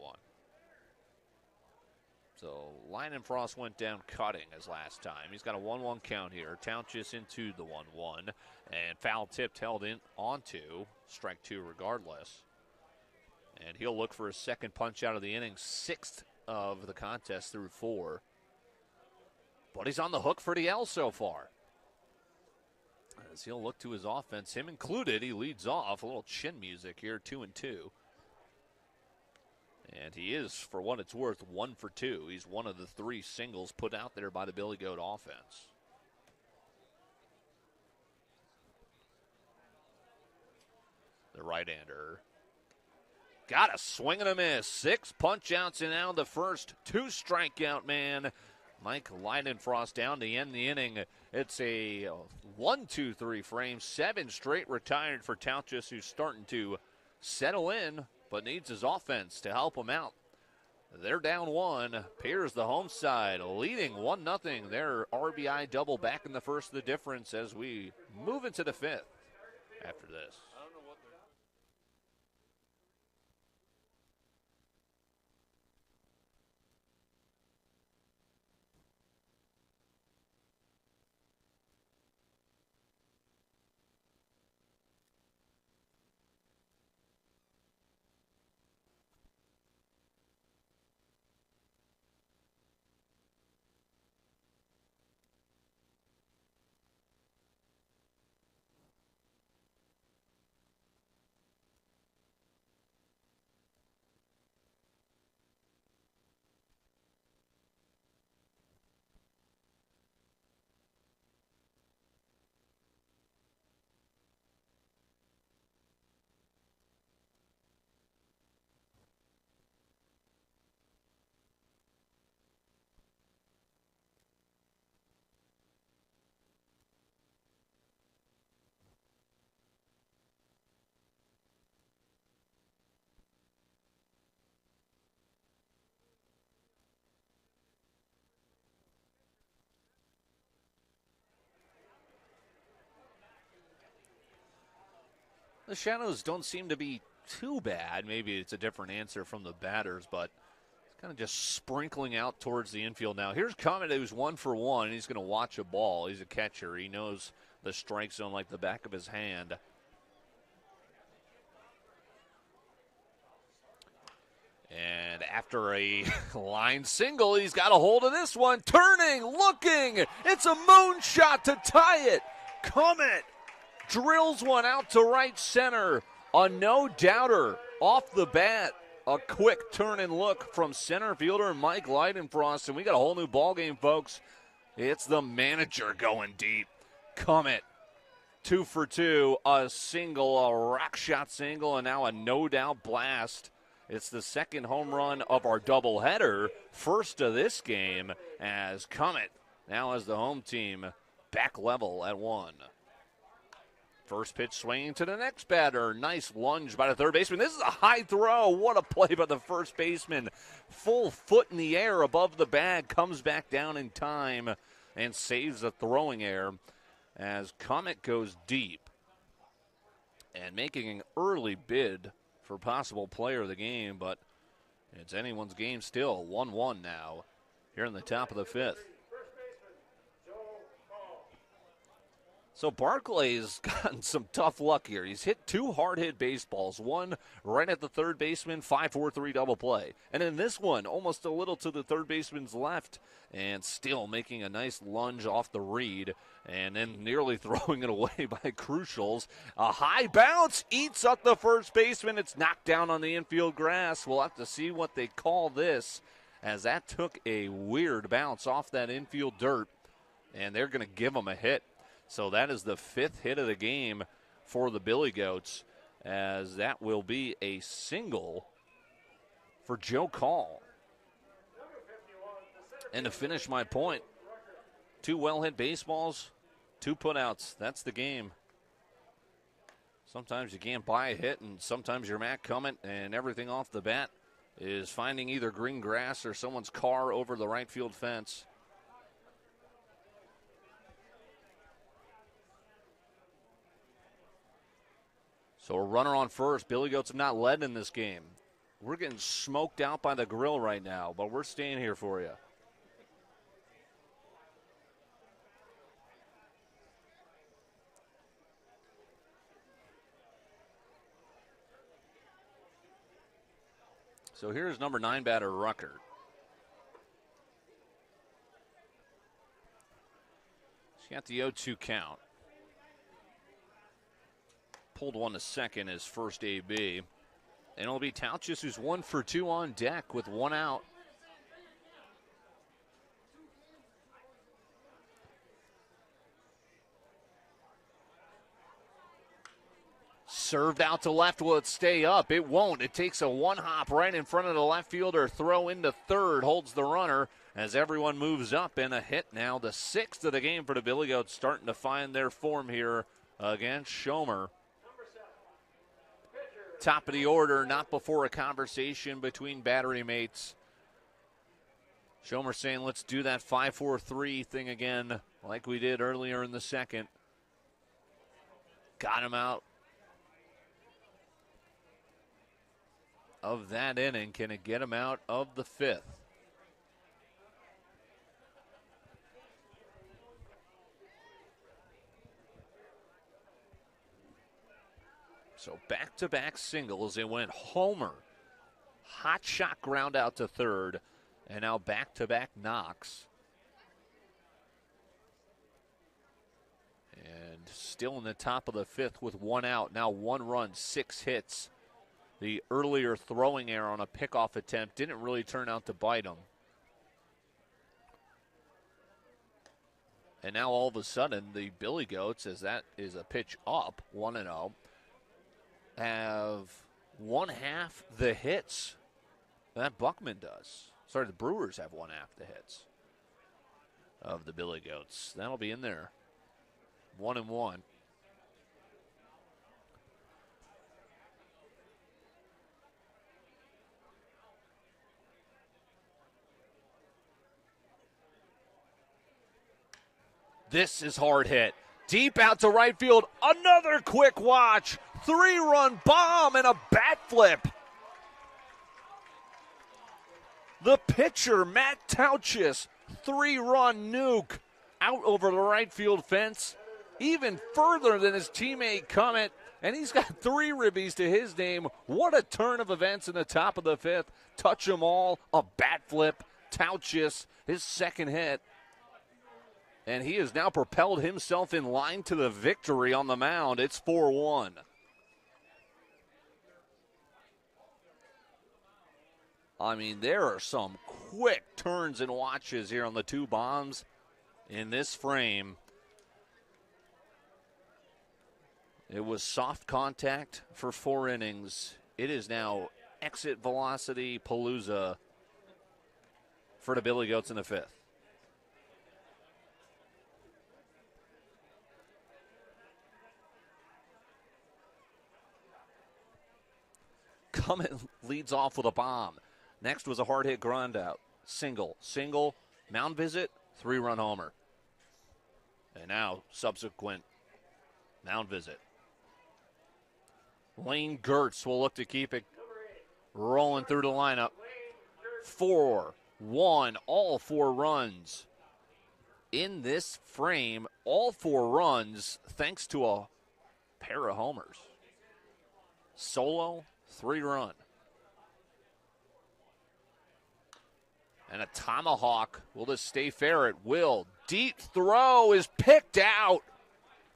So Leidenfrost went down cutting as last time. He's got a 1-1 count here. Tauchus into the 1-1. And foul tipped, held in onto strike 2 regardless. And he'll look for his second punch out of the inning, 6th of the contest through 4. But he's on the hook for the L so far. As he'll look to his offense, him included, he leads off. A little chin music here, 2-2. And he is, for what it's worth, 1 for 2. He's one of the 3 singles put out there by the Billy Goat offense. The right-hander got a swing and a miss. 6 punch outs and now the first 2 strikeout man. Mike Leidenfrost down to end the inning. It's a 1-2-3 frame. 7 straight retired for Tauchus, who's starting to settle in, but needs his offense to help him out. They're down 1. Pierz, the home side, leading 1-0. Their RBI double back in the first of the difference as we move into the 5th after this. The Shadows don't seem to be too bad. Maybe it's a different answer from the batters, but it's kind of just sprinkling out towards the infield now. Here's Comet, who's 1 for 1. He's going to watch a ball. He's a catcher. He knows the strike zone like the back of his hand. And after a line single, he's got a hold of this one. Turning, looking. It's a moonshot to tie it. Comet drills one out to right center. A no-doubter off the bat. A quick turn and look from center fielder Mike Leidenfrost. And we got a whole new ball game, folks. It's the manager going deep. Comet, 2 for 2. A single, a rock shot single, and now a no-doubt blast. It's the second home run of our doubleheader, first of this game, as Comet now has the home team back level at 1. First pitch swinging to the next batter. Nice lunge by the third baseman. This is a high throw. What a play by the first baseman. Full foot in the air above the bag. Comes back down in time and saves the throwing error as Comet goes deep and making an early bid for possible player of the game, but it's anyone's game still. 1-1 now here in the top of the 5th. So Barclay's gotten some tough luck here. He's hit 2 hard-hit baseballs, one right at the third baseman, 5-4-3 double play. And in this one, almost a little to the third baseman's left, and still making a nice lunge off the read, and then nearly throwing it away by Crucials. A high bounce, eats up the first baseman. It's knocked down on the infield grass. We'll have to see what they call this, as that took a weird bounce off that infield dirt, and they're going to give him a hit. So that is the 5th hit of the game for the Billygoats, as that will be a single for Joe Call. And to finish my point, 2 well-hit baseballs, 2 putouts. That's the game. Sometimes you can't buy a hit, and sometimes you're Matt Comet, and everything off the bat is finding either green grass or someone's car over the right field fence. So a runner on first. Billygoats have not led in this game. We're getting smoked out by the grill right now, but we're staying here for you. So here's number 9 batter Rucker. He's got the 0-2 count. Pulled one to second, his first AB. And it'll be Tauchus, who's 1 for 2 on deck with 1 out. Served out to left. Will it stay up? It won't. It takes a 1-hop right in front of the left fielder. Throw into third. Holds the runner as everyone moves up. And a hit now. The 6th of the game for the Billygoats, starting to find their form here against Schomer. Top of the order, not before a conversation between battery mates. Schomer saying, let's do that 5-4-3 thing again like we did earlier in the second. Got him out of that inning. Can it get him out of the 5th? So back-to-back singles. It went homer, hot shot ground out to third, and now back-to-back knocks. And still in the top of the 5th with 1 out. Now 1 run, 6 hits. The earlier throwing error on a pickoff attempt didn't really turn out to bite him. And now all of a sudden, the Billygoats, as that is a pitch up, 1-0, have 1/2 the hits that Buckman does. Sorry, the Brewers have 1/2 the hits of the Billygoats. That'll be in there. 1-1. This is hard hit. Deep out to right field. Another quick watch. 3-run bomb and a bat flip. The pitcher, Matt Tauchis, 3-run nuke out over the right field fence, even further than his teammate Comet, and he's got 3 ribbies to his name. What a turn of events in the top of the 5th. Touch 'em all, a bat flip, Tauchis, his second hit. And he has now propelled himself in line to the victory on the mound. It's 4-1. I mean, there are some quick turns and watches here on the 2 bombs in this frame. It was soft contact for 4 innings. It is now exit velocity palooza for the Billygoats in the 5th. Cummins leads off with a bomb. Next was a hard hit ground out. Single, mound visit, 3-run homer. And now subsequent mound visit. Lane Gertz will look to keep it rolling through the lineup. 4-1, all 4 runs. In this frame, all 4 runs thanks to a pair of homers. Solo, 3-run. And a tomahawk. Will this stay fair? It will. Deep throw is picked out.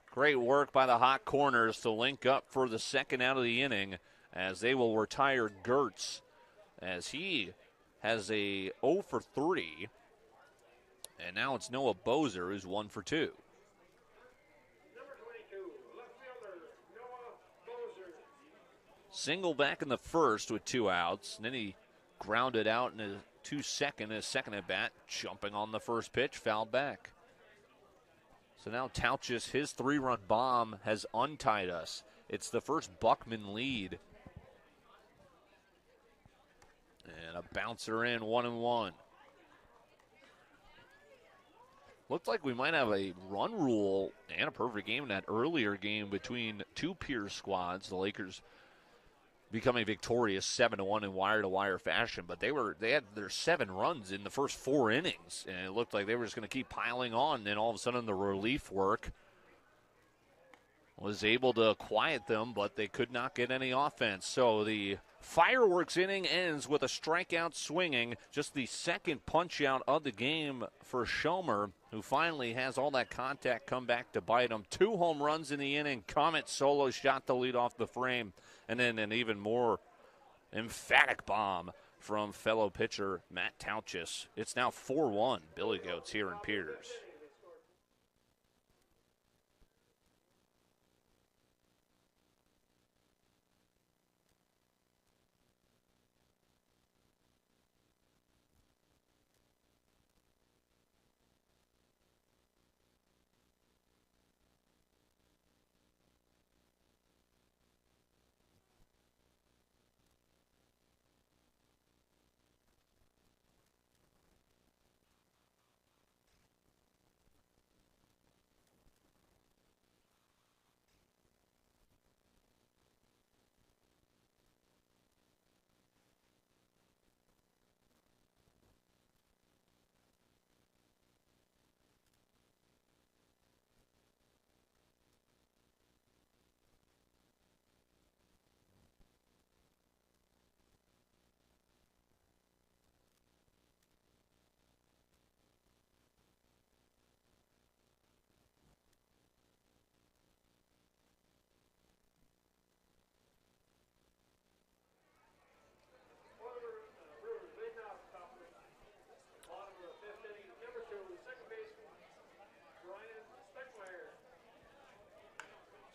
Great work by the hot corners to link up for the second out of the inning as they will retire Gertz as he has a 0 for 3. And now it's Noah Bozer who's 1 for 2. Number 22, left fielder, Noah Bozer. Single back in the first with 2 outs. And then he grounded out in his his second at bat, jumping on the first pitch, fouled back. So now Tauchis, his 3-run bomb has untied us. It's the first Buckman lead. And a bouncer in, 1-1. Looked like we might have a run rule and a perfect game in that earlier game between 2 Pierz squads. The Lakers becoming victorious 7-1 in wire-to-wire fashion, but they had their 7 runs in the first 4 innings, and it looked like they were just going to keep piling on. And then all of a sudden the relief work was able to quiet them, but they could not get any offense. So the fireworks inning ends with a strikeout swinging, just the second punch-out of the game for Schomer, who finally has all that contact come back to bite him. 2 home runs in the inning. Comet solo shot to lead off the frame. And then an even more emphatic bomb from fellow pitcher Matt Tauchis. It's now 4-1 Billygoats here in Pierz.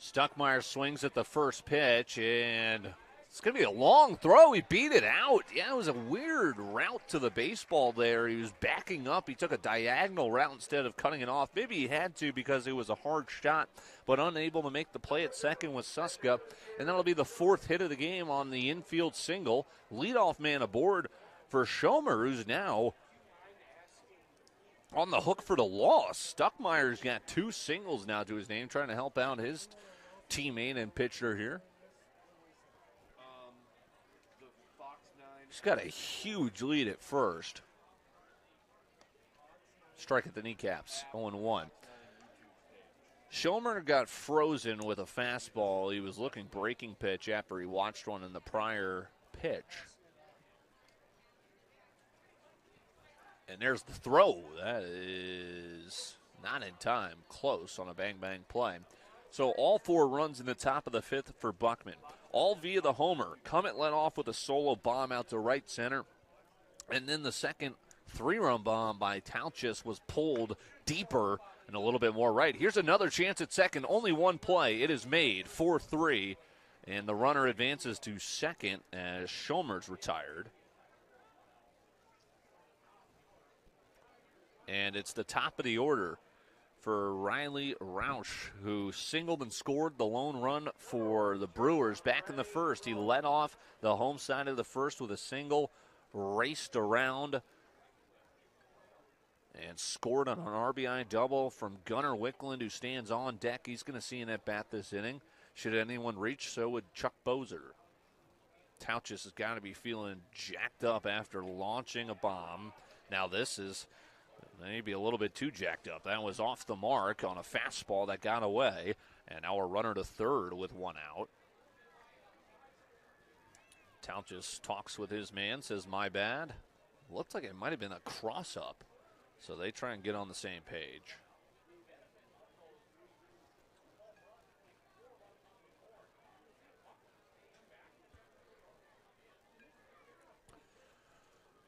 Stuckmeyer swings at the first pitch, and it's going to be a long throw. He beat it out. Yeah, it was a weird route to the baseball there. He was backing up. He took a diagonal route instead of cutting it off. Maybe he had to because it was a hard shot, but unable to make the play at second with Suska. And that'll be the 4th hit of the game on the infield single. Leadoff man aboard for Schomer, who's now on the hook for the loss. Stuckmeyer's got 2 singles now to his name, trying to help out his teammate and pitcher here. He's got a huge lead at first. Strike at the kneecaps, 0-1. Schomer got frozen with a fastball. He was looking breaking pitch after he watched one in the prior pitch. And there's the throw. That is not in time. Close on a bang-bang play. So all 4 runs in the top of the 5th for Buckman. All via the homer. Cummett led off with a solo bomb out to right center. And then the second 3-run bomb by Tauchis was pulled deeper and a little bit more right. Here's another chance at second. Only one play. It is made 4-3. And the runner advances to second as Schomer's retired. And it's the top of the order for Riley Roush, who singled and scored the lone run for the Brewers back in the first. He led off the home side of the first with a single, raced around, and scored on an RBI double from Gunnar Wickland, who stands on deck. He's going to see an at-bat this inning. Should anyone reach, so would Chuck Bozer. Tauchis has got to be feeling jacked up after launching a bomb. Now this is maybe a little bit too jacked up. That was off the mark on a fastball that got away. And now a runner to third with 1 out. Tauchis talks with his man, says, my bad. Looked like it might have been a cross-up. So they try and get on the same page.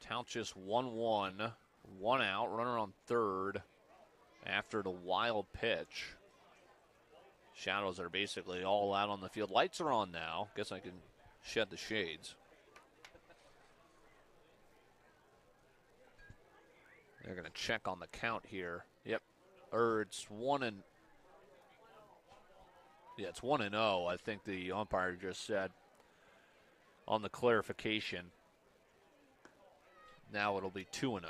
Tauchis 1-1. 1 out, runner on third after the wild pitch. Shadows are basically all out on the field. Lights are on now. Guess I can shed the shades. They're going to check on the count here. Yep. It's 1-0. It's 1-0, I think the umpire just said on the clarification. Now it'll be 2-0.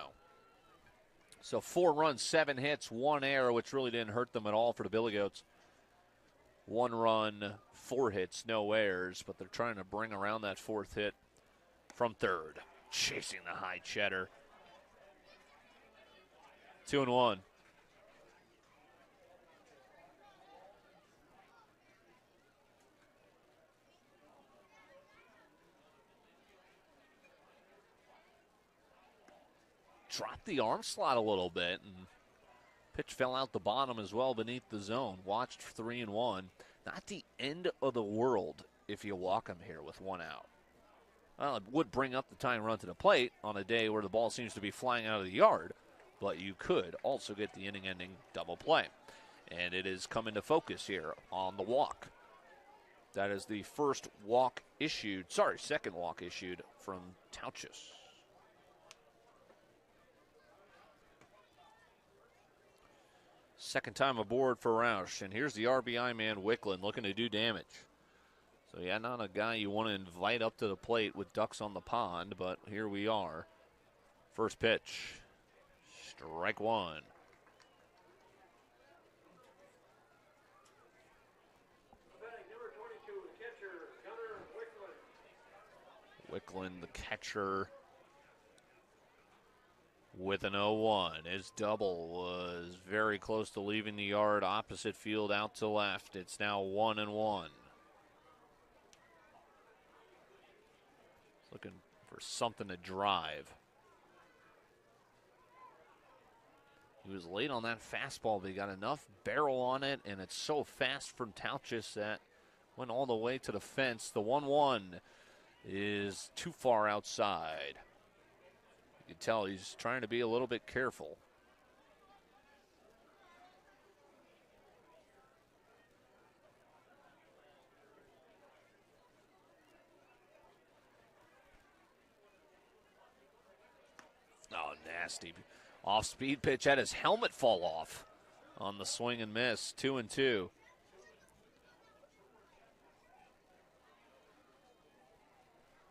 So 4 runs, 7 hits, 1 error, which really didn't hurt them at all for the Billygoats. 1 run, 4 hits, no errors, but they're trying to bring around that 4th hit from third. Chasing the high cheddar. 2-1. Dropped the arm slot a little bit, and pitch fell out the bottom as well beneath the zone. Watched 3-1. Not the end of the world if you walk him here with 1 out. Well, it would bring up the tying run to the plate on a day where the ball seems to be flying out of the yard, but you could also get the inning-ending double play. And it is come into focus here on the walk. That is the second walk issued from Tauchis. Second time aboard for Roush. And here's the RBI man, Wickland, looking to do damage. So, yeah, not a guy you want to invite up to the plate with ducks on the pond, but here we are. First pitch, strike 1. Number 22, catcher, Gunnar Wickland. Wickland, the catcher, with an 0-1. His double was very close to leaving the yard, opposite field out to left. It's now 1-1. Looking for something to drive. He was late on that fastball, but he got enough barrel on it, and it's so fast from Tauchis that went all the way to the fence. The 1-1 is too far outside. You can tell he's trying to be a little bit careful. Oh, nasty. Off-speed pitch, had his helmet fall off on the swing and miss. 2-2.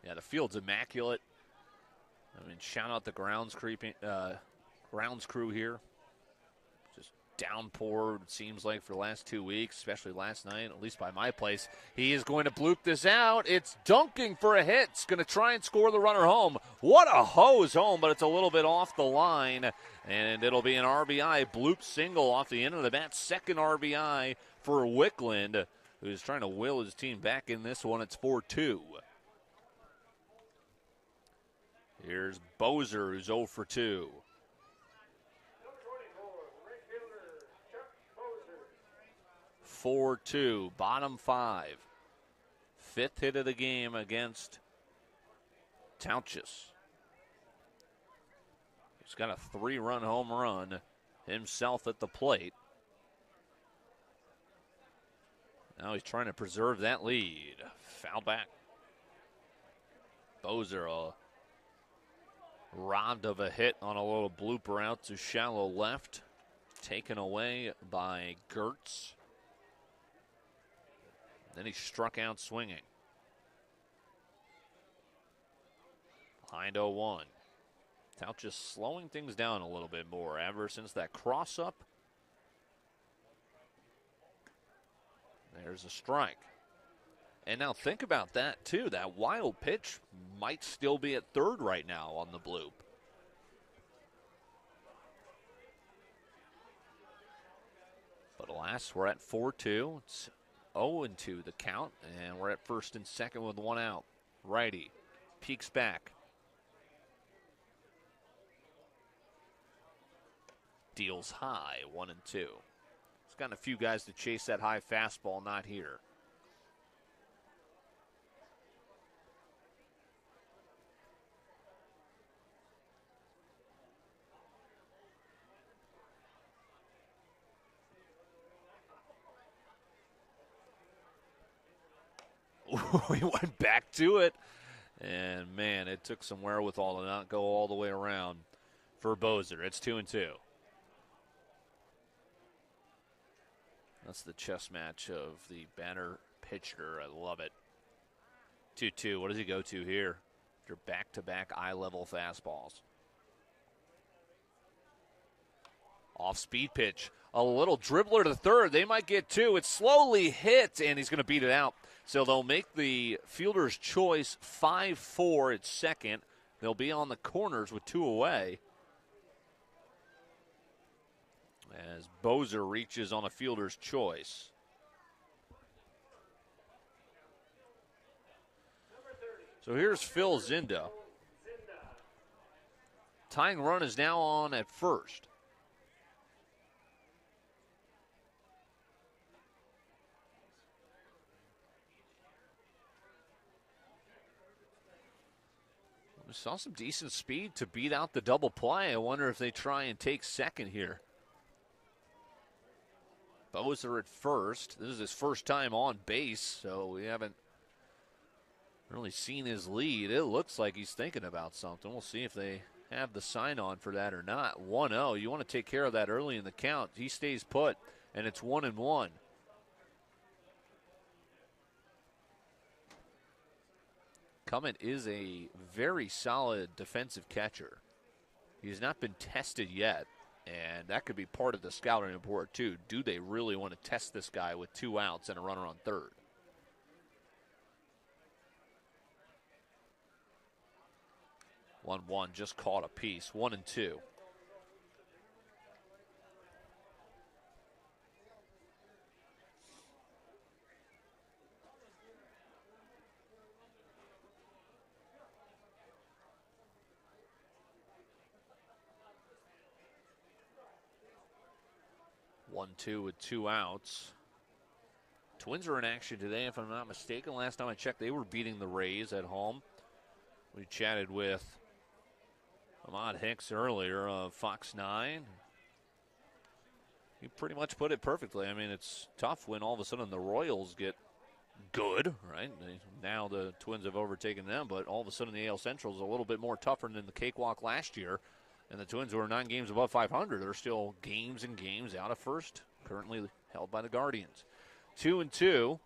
Yeah, the field's immaculate. I mean, shout out the grounds crew here. Just downpour, it seems like, for the last 2 weeks, especially last night, at least by my place. He is going to bloop this out. It's dunking for a hit. It's going to try and score the runner home. What a hose home, but it's a little bit off the line, and it'll be an RBI bloop single off the end of the bat. Second RBI for Wickland, who's trying to will his team back in this one. It's 4-2. Here's Bozer, who's 0 for 2. 4-2, bottom 5. Fifth hit of the game against Tauchus. He's got a 3-run home run himself at the plate. Now he's trying to preserve that lead. Foul back. Bozer robbed of a hit on a little blooper out to shallow left. Taken away by Gertz. Then he struck out swinging. Behind 0-1. Tout just slowing things down a little bit more ever since that cross-up. There's a strike. And now think about that, too. That wild pitch might still be at third right now on the bloop. But alas, we're at 4-2. It's 0-2 the count, and we're at first and second with one out. Righty peeks back. Deals high, 1-2. He's gotten a few guys to chase that high fastball, not here. We went back to it, and man, it took some wherewithal to not go all the way around for Bozer. It's 2-2. That's the chess match of the batter pitcher. I love it. 2-2. What does he go to here? They're back-to-back eye-level fastballs. Off-speed pitch. A little dribbler to third. They might get two. It's slowly hit, and he's going to beat it out. So they'll make the fielder's choice 5-4 at second. They'll be on the corners with two away. As Bozer reaches on a fielder's choice. So here's Phil Zinda. Tying run is now on at first. We saw some decent speed to beat out the double play. I wonder if they try and take second here. Bozer at first. This is his first time on base, so we haven't really seen his lead. It looks like he's thinking about something. We'll see if they have the sign on for that or not. 1-0. You want to take care of that early in the count. He stays put, and it's 1-1. Cummett is a very solid defensive catcher. He's not been tested yet, and that could be part of the scouting report, too. Do they really want to test this guy with 2 outs and a runner on third? One just caught a piece. 1-2. One, two with 2 outs. Twins are in action today, if I'm not mistaken. Last time I checked, they were beating the Rays at home. We chatted with Ahmad Hicks earlier of Fox 9. He pretty much put it perfectly. I mean, it's tough when all of a sudden the Royals get good, right? Now the Twins have overtaken them, but all of a sudden the AL Central is a little bit more tougher than the cakewalk last year. And the Twins, who are 9 games above 500, are still games and games out of first, currently held by the Guardians. 2-2,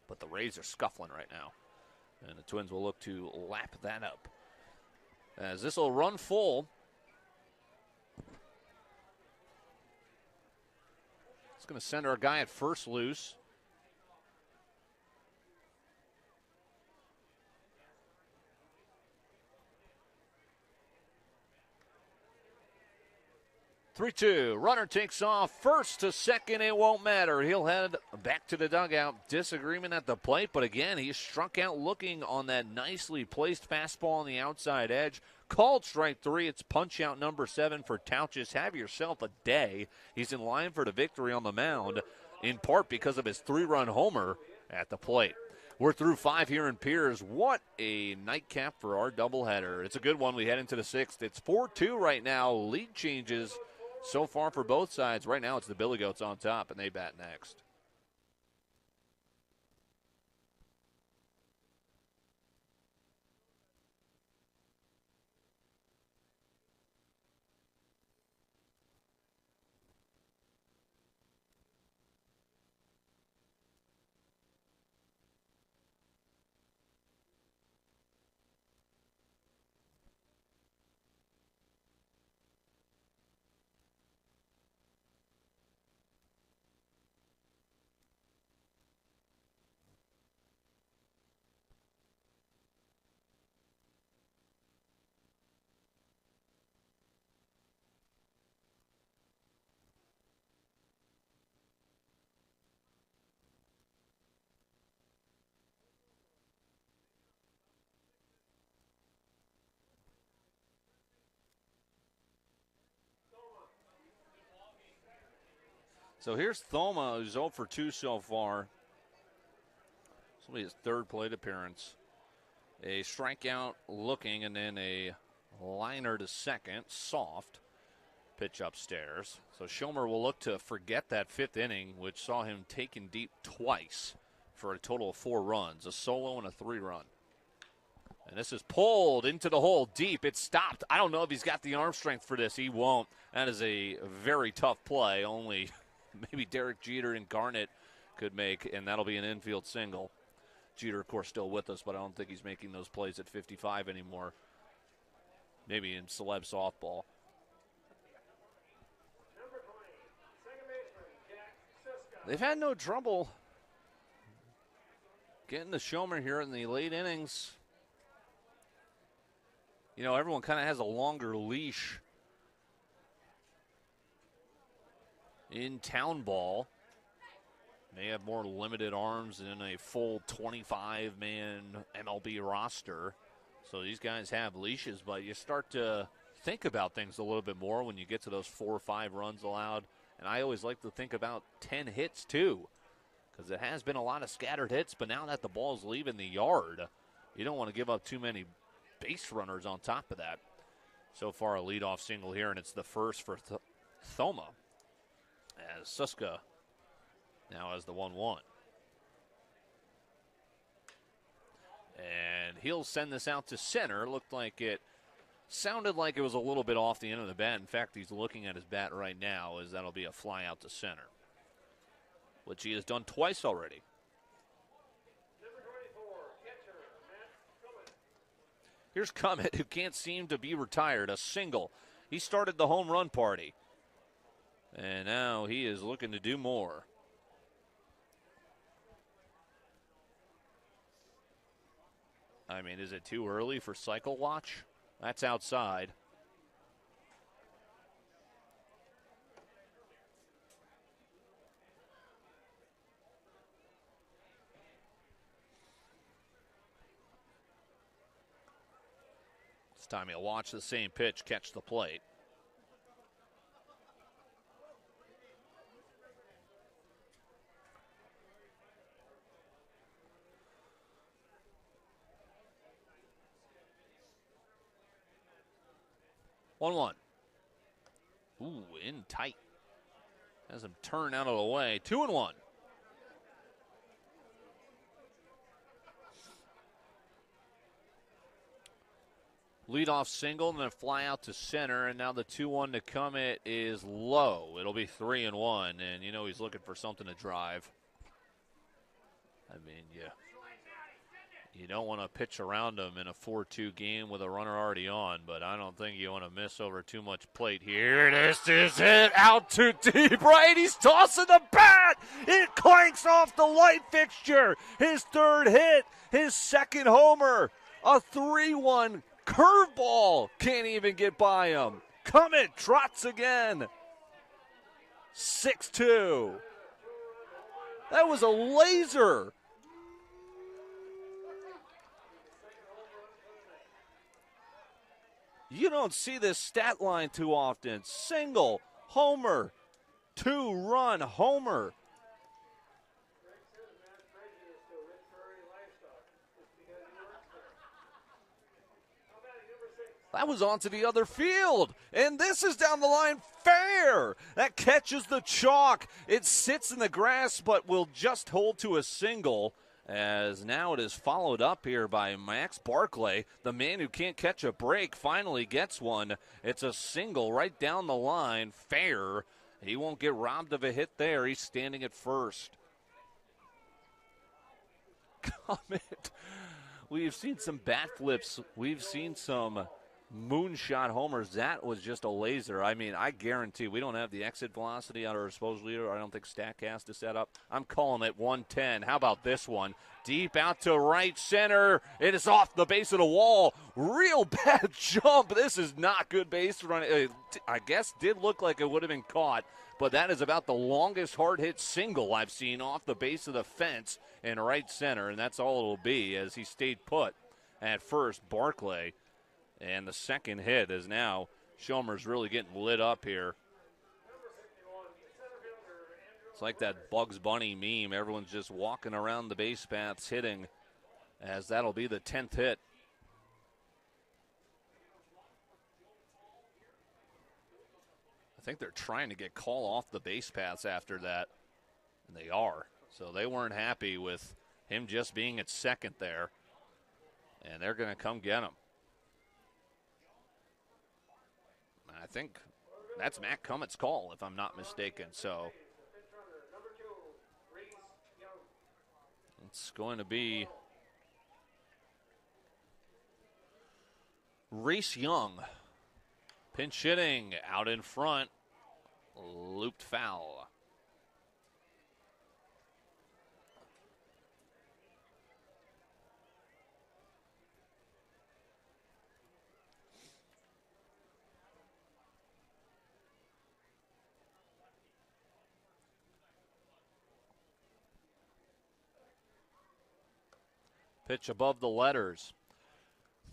but the Rays are scuffling right now. And the Twins will look to lap that up. As this will run full. going to send our guy at first loose. Three-two. Runner takes off first to second. It won't matter. He'll head back to the dugout. Disagreement at the plate, but again, he struck out looking on that nicely placed fastball on the outside edge. Called strike three. It's punch out number 7 for Tauchus. Have yourself a day. He's in line for the victory on the mound, in part because of his 3-run homer at the plate. We're through 5 here in Pierz. What a nightcap for our doubleheader. It's a good one. We head into the 6th. It's 4-2 right now. Lead changes so far for both sides. Right now it's the Billygoats on top, and they bat next. So here's Thoma, who's 0 for 2 so far. This will be his 3rd plate appearance. A strikeout looking, and then a liner to second, soft. Pitch upstairs. So Schilmer will look to forget that 5th inning, which saw him taken deep twice for a total of 4 runs, a solo and a 3-run. And this is pulled into the hole deep. It's stopped. I don't know if he's got the arm strength for this. He won't. That is a very tough play. Only maybe Derek Jeter and Garnett could make, and that'll be an infield single. Jeter, of course, still with us, but I don't think he's making those plays at 55 anymore. Maybe in celeb softball. They've had no trouble getting to Schilmer here in the late innings. You know, everyone kind of has a longer leash in town ball. May have more limited arms than a full 25-man MLB roster. So these guys have leashes, but you start to think about things a little bit more when you get to those 4 or 5 runs allowed. And I always like to think about 10 hits, too, because it has been a lot of scattered hits, but now that the ball's leaving the yard, you don't want to give up too many base runners on top of that. So far, a leadoff single here, and it's the first for Thoma, as Suska now has the 1-1. And he'll send this out to center. Looked like it sounded like it was a little bit off the end of the bat. In fact, he's looking at his bat right now, as that'll be a fly out to center, which he has done twice already. Number 24, catcher, Matt. Here's Cummett, who can't seem to be retired. A single. He started the home run party, and now he is looking to do more. I mean, is it too early for cycle watch? That's outside. This time he'll watch the same pitch catch the plate. One. Ooh, in tight. Has him turn out of the way. 2-1. Leadoff single and then fly out to center, and now the 2-1 to Cummett is low. It'll be 3-1, and you know he's looking for something to drive. I mean, You don't want to pitch around him in a 4-2 game with a runner already on, but I don't think you want to miss over too much plate here. This is it, out to deep right. He's tossing the bat. It clanks off the light fixture. His third hit, his second homer. A 3-1 curveball. Can't even get by him. Coming, trots again. 6-2. That was a laser. You don't see this stat line too often. Single, homer, 2-run homer. That was onto the other field. And this is down the line fair. That catches the chalk. It sits in the grass, but will just hold to a single. As now it is followed up here by Max Barclay, the man who can't catch a break, finally gets one. It's a single right down the line, fair. He won't get robbed of a hit there. He's standing at first. Comment. We've seen some bat flips. We've seen some moonshot homers. That was just a laser. I mean, I guarantee we don't have the exit velocity out of our supposed leader. I don't think StatCast is set up. I'm calling it 110. How about this one? Deep out to right center. It is off the base of the wall. Real bad jump. This is not good base running. I guess did look like it would have been caught, but that is about the longest hard hit single I've seen off the base of the fence in right center, and that's all it'll be as he stayed put at first. Barclay. And the second hit is now Schomer's really getting lit up here. It's like that Bugs Bunny meme. Everyone's just walking around the base paths hitting, as that'll be the 10th hit. I think they're trying to get call off the base paths after that, and they are. So they weren't happy with him just being at second there, and they're going to come get him. I think that's Matt Cummitt's call, if I'm not mistaken. So it's going to be Reese Young. Pinch hitting out in front. Looped foul. Pitch above the letters.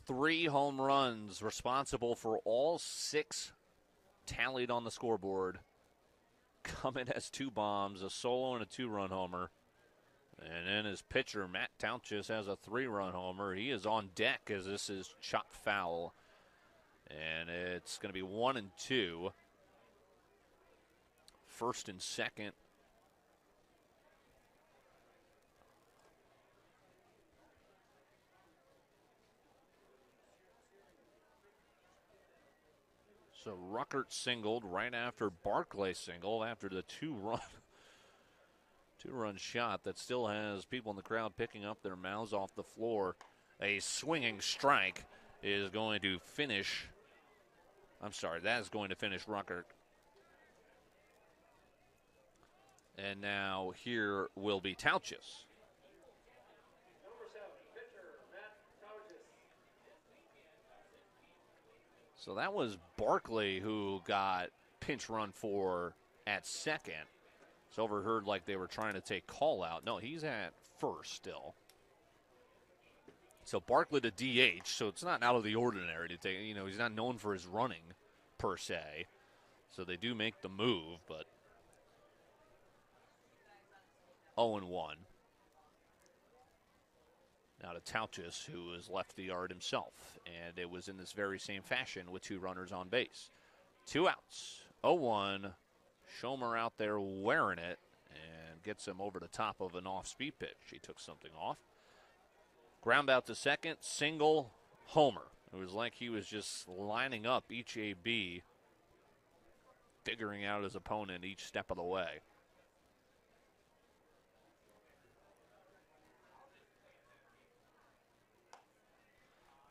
3 home runs, responsible for all 6 tallied on the scoreboard. Coming has 2 bombs, a solo and a 2-run homer. And then his pitcher, Matt Townches, has a 3-run homer. He is on deck as this is chopped foul. And it's going to be 1 and 2. First and second. So Ruckert singled right after Barclay singled after the 2-run shot that still has people in the crowd picking up their mouths off the floor. A swinging strike is going to finish. That is going to finish Ruckert. And now here will be Townches. So that was Barclay who got pinch run for at second. It's overheard like they were trying to take call out. No, he's at first still. So Barclay to DH, so it's not out of the ordinary to take, he's not known for his running per se. So they do make the move, but 0-1. Now to Townches, who has left the yard himself. And it was in this very same fashion with 2 runners on base. 2 outs. 0-1. Schomer out there wearing it and gets him over the top of an off-speed pitch. He took something off. Ground out to second. Single. Homer. It was like he was just lining up each AB, figuring out his opponent each step of the way.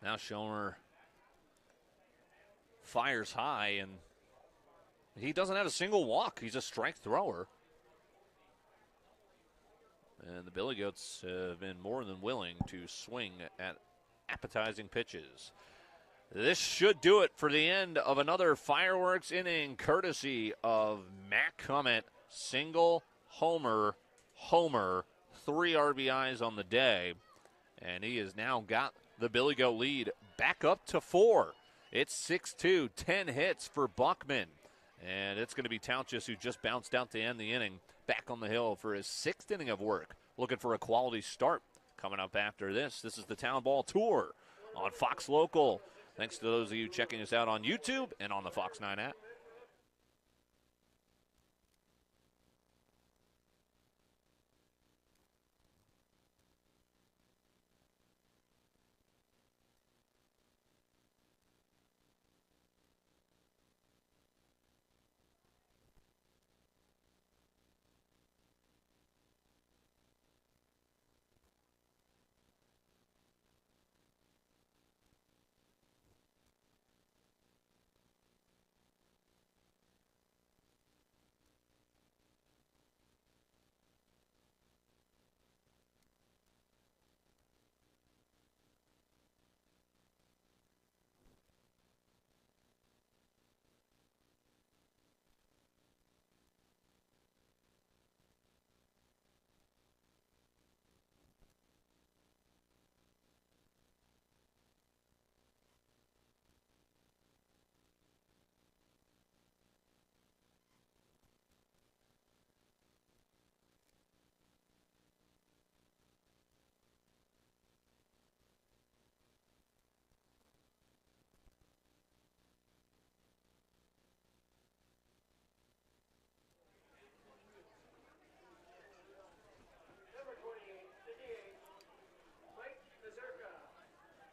Now Schomer fires high, and he doesn't have a single walk. He's a strike thrower. And the Billygoats have been more than willing to swing at appetizing pitches. This should do it for the end of another fireworks inning, courtesy of Matt Cummett. Single, homer, 3 RBIs on the day. And he has now got the Billygoat lead back up to 4. It's 6-2, 10 hits for Buckman. And it's going to be Townships, who just bounced out to end the inning, back on the hill for his 6th inning of work. Looking for a quality start. Coming up after this, this is the Town Ball Tour on Fox Local. Thanks to those of you checking us out on YouTube and on the Fox 9 app.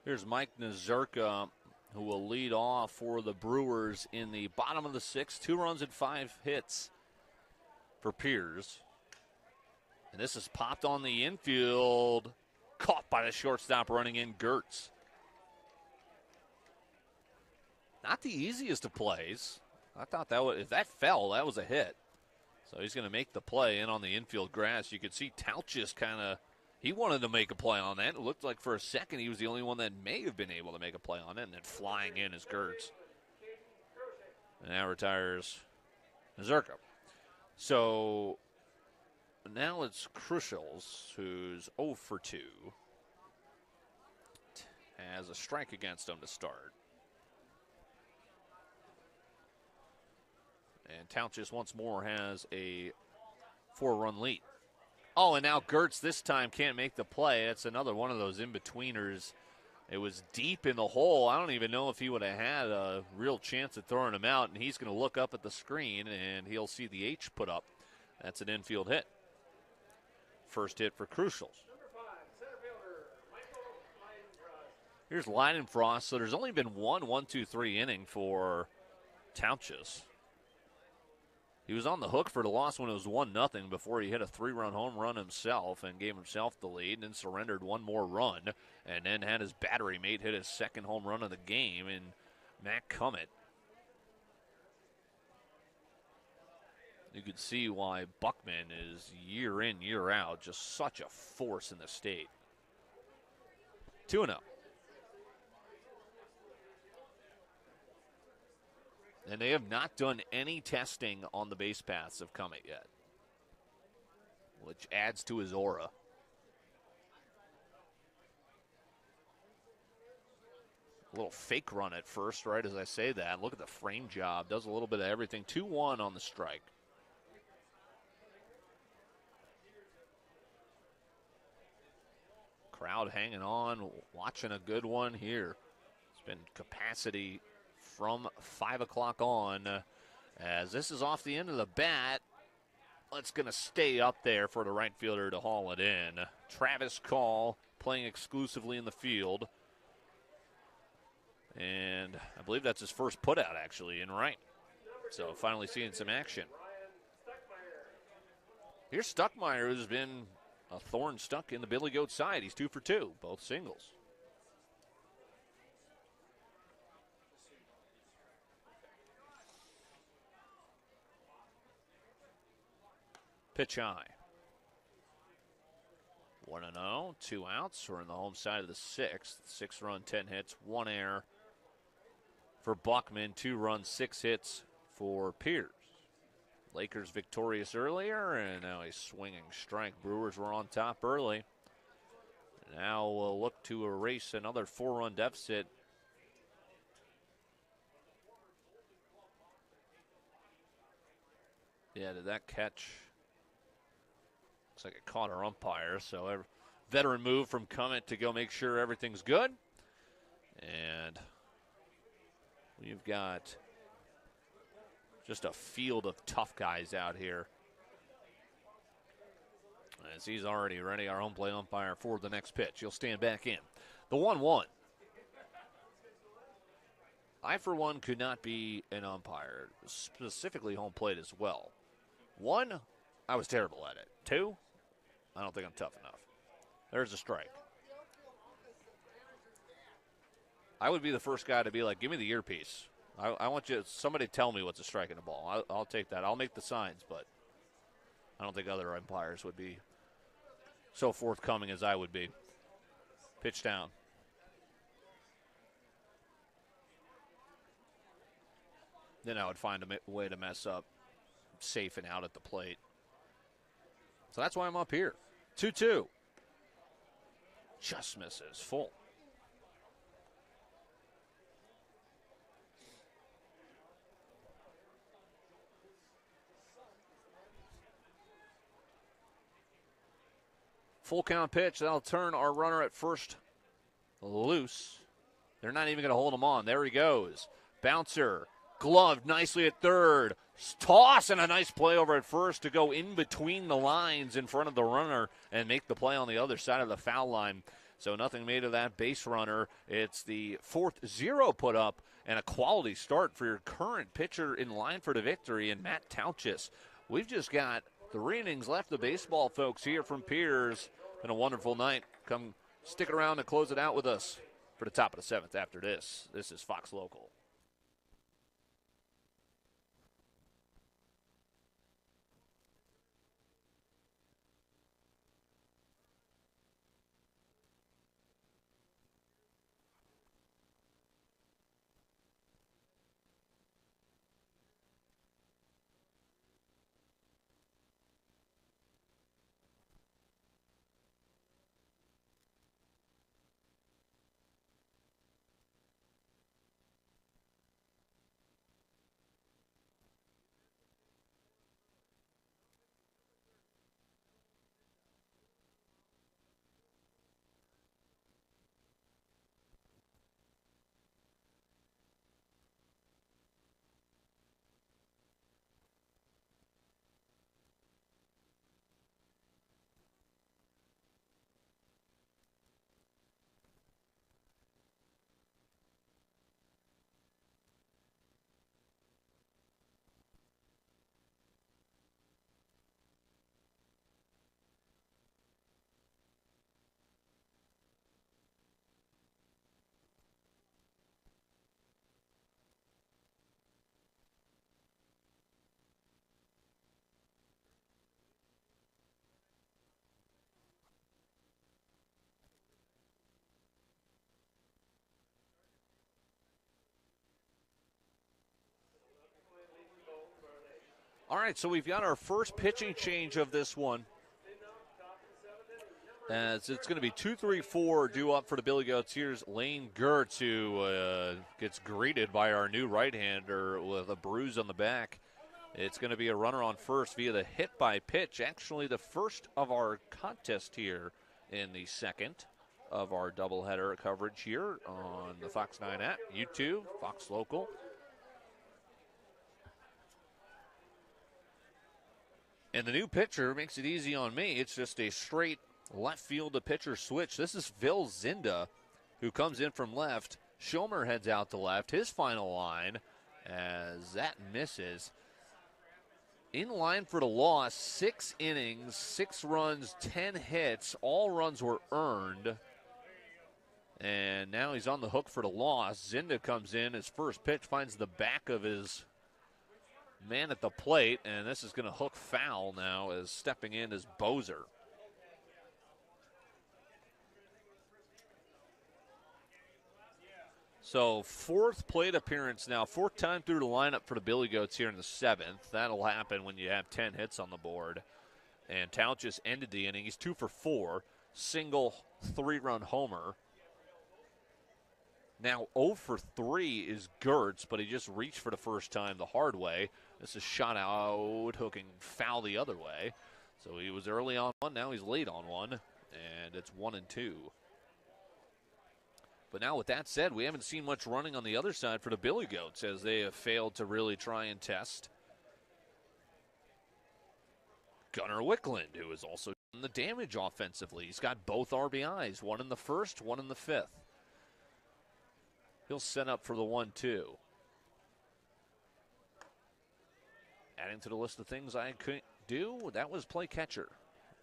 Here's Mike Nazirka, who will lead off for the Brewers in the bottom of the 6th. 2 runs and 5 hits for Pierz. And this is popped on the infield. Caught by the shortstop running in, Gertz. Not the easiest of plays. I thought that if that fell, that was a hit. So he's going to make the play in on the infield grass. You could see Tauchis kind of, he wanted to make a play on that. It looked like for a second he was the only one that may have been able to make a play on it, and then flying in is Gertz. And now retires Nazirka. So now it's Crucials, who's 0 for 2. Has a strike against him to start. And Tauchis once more has a 4-run lead. Oh, and now Gertz this time can't make the play. It's another one of those in-betweeners. It was deep in the hole. I don't even know if he would have had a real chance at throwing him out, and he's going to look up at the screen, and he'll see the H put up. That's an infield hit. First hit for Crucials. Here's Leidenfrost. So there's only been one 1-2-3 inning for Tauchis. He was on the hook for the loss when it was 1-0 before he hit a 3-run home run himself and gave himself the lead, and then surrendered one more run, and then had his battery mate hit his second home run of the game in Matt Cummett. You could see why Buckman is year in, year out, just such a force in the state. 2-0. And they have not done any testing on the base paths of Cummett yet, which adds to his aura. A little fake run at first, right as I say that. Look at the frame job. Does a little bit of everything. 2-1 on the strike. Crowd hanging on, watching a good one here. It's been capacity from 5 o'clock on, as this is off the end of the bat. It's going to stay up there for the right fielder to haul it in. Travis Call playing exclusively in the field. And I believe that's his first putout, actually, in right. So finally seeing some action. Here's Stuckmeyer, who's been a thorn stuck in the Billygoat side. He's 2 for 2, both singles. Pitch high. 1-0, 2 outs. We're in the home side of the sixth. 6 run, 10 hits, 1 error for Buckman. 2 runs, 6 hits for Pierz. Lakers victorious earlier, and now a swinging strike. Brewers were on top early. Now we'll look to erase another 4-run deficit. Yeah, did that catch? Looks like it caught our umpire, so a veteran move from Cummett to go make sure everything's good. And we've got just a field of tough guys out here. As he's already ready, our home plate umpire for the next pitch. He'll stand back in. The 1-1. I, for one, could not be an umpire, specifically home plate as well. 1, I was terrible at it. 2, I don't think I'm tough enough. There's a strike. I would be the first guy to be like, give me the earpiece. I want you, somebody tell me what's a strike in the ball. I'll take that. I'll make the signs, but I don't think other umpires would be so forthcoming as I would be. Pitch down. Then I would find a way to mess up safe and out at the plate. So that's why I'm up here. 2-2. Just misses. Full. Full count pitch. That'll turn our runner at first loose. They're not even going to hold him on. There he goes. Bouncer. Gloved nicely at third. Toss and a nice play over at first to go in between the lines in front of the runner and make the play on the other side of the foul line. So nothing made of that base runner. It's the 4th 0 put up and a quality start for your current pitcher in line for the victory in Matt Tauchis. We've just got 3 innings left of baseball, folks, here from Pierz. Been a wonderful night. Come stick around and close it out with us for the top of the 7th after this. This is Fox Local. All right, so we've got our first pitching change of this one. As it's going to be 2-3-4 due up for the Billygoats. Here's Lane Gertz, who gets greeted by our new right-hander with a bruise on the back. It's going to be a runner on first via the hit by pitch. Actually, the first of our contest here in the second of our doubleheader coverage here on the Fox 9 app, YouTube, Fox Local. And the new pitcher makes it easy on me. It's just a straight left field to pitcher switch. This is Phil Zinda, who comes in from left. Schomer heads out to left. His final line, as that misses. In line for the loss, 6 innings, 6 runs, 10 hits. All runs were earned. And now he's on the hook for the loss. Zinda comes in. His first pitch finds the back of his man at the plate, and this is going to hook foul now as stepping in is Bozer. So fourth plate appearance now, fourth time through the lineup for the Billygoats here in the seventh. That'll happen when you have 10 hits on the board. And Tout just ended the inning. He's 2 for 4, single, 3-run homer. Now 0 for 3 is Gertz, but he just reached for the first time the hard way. This is shot out, hooking foul the other way. So he was early on one, now he's late on one, and it's 1-2. But now with that said, we haven't seen much running on the other side for the Billygoats as they have failed to really try and test Gunnar Wickland, who has also done the damage offensively. He's got both RBIs, one in the first, one in the fifth. He'll set up for the 1-2. Adding to the list of things I couldn't do, that was play catcher.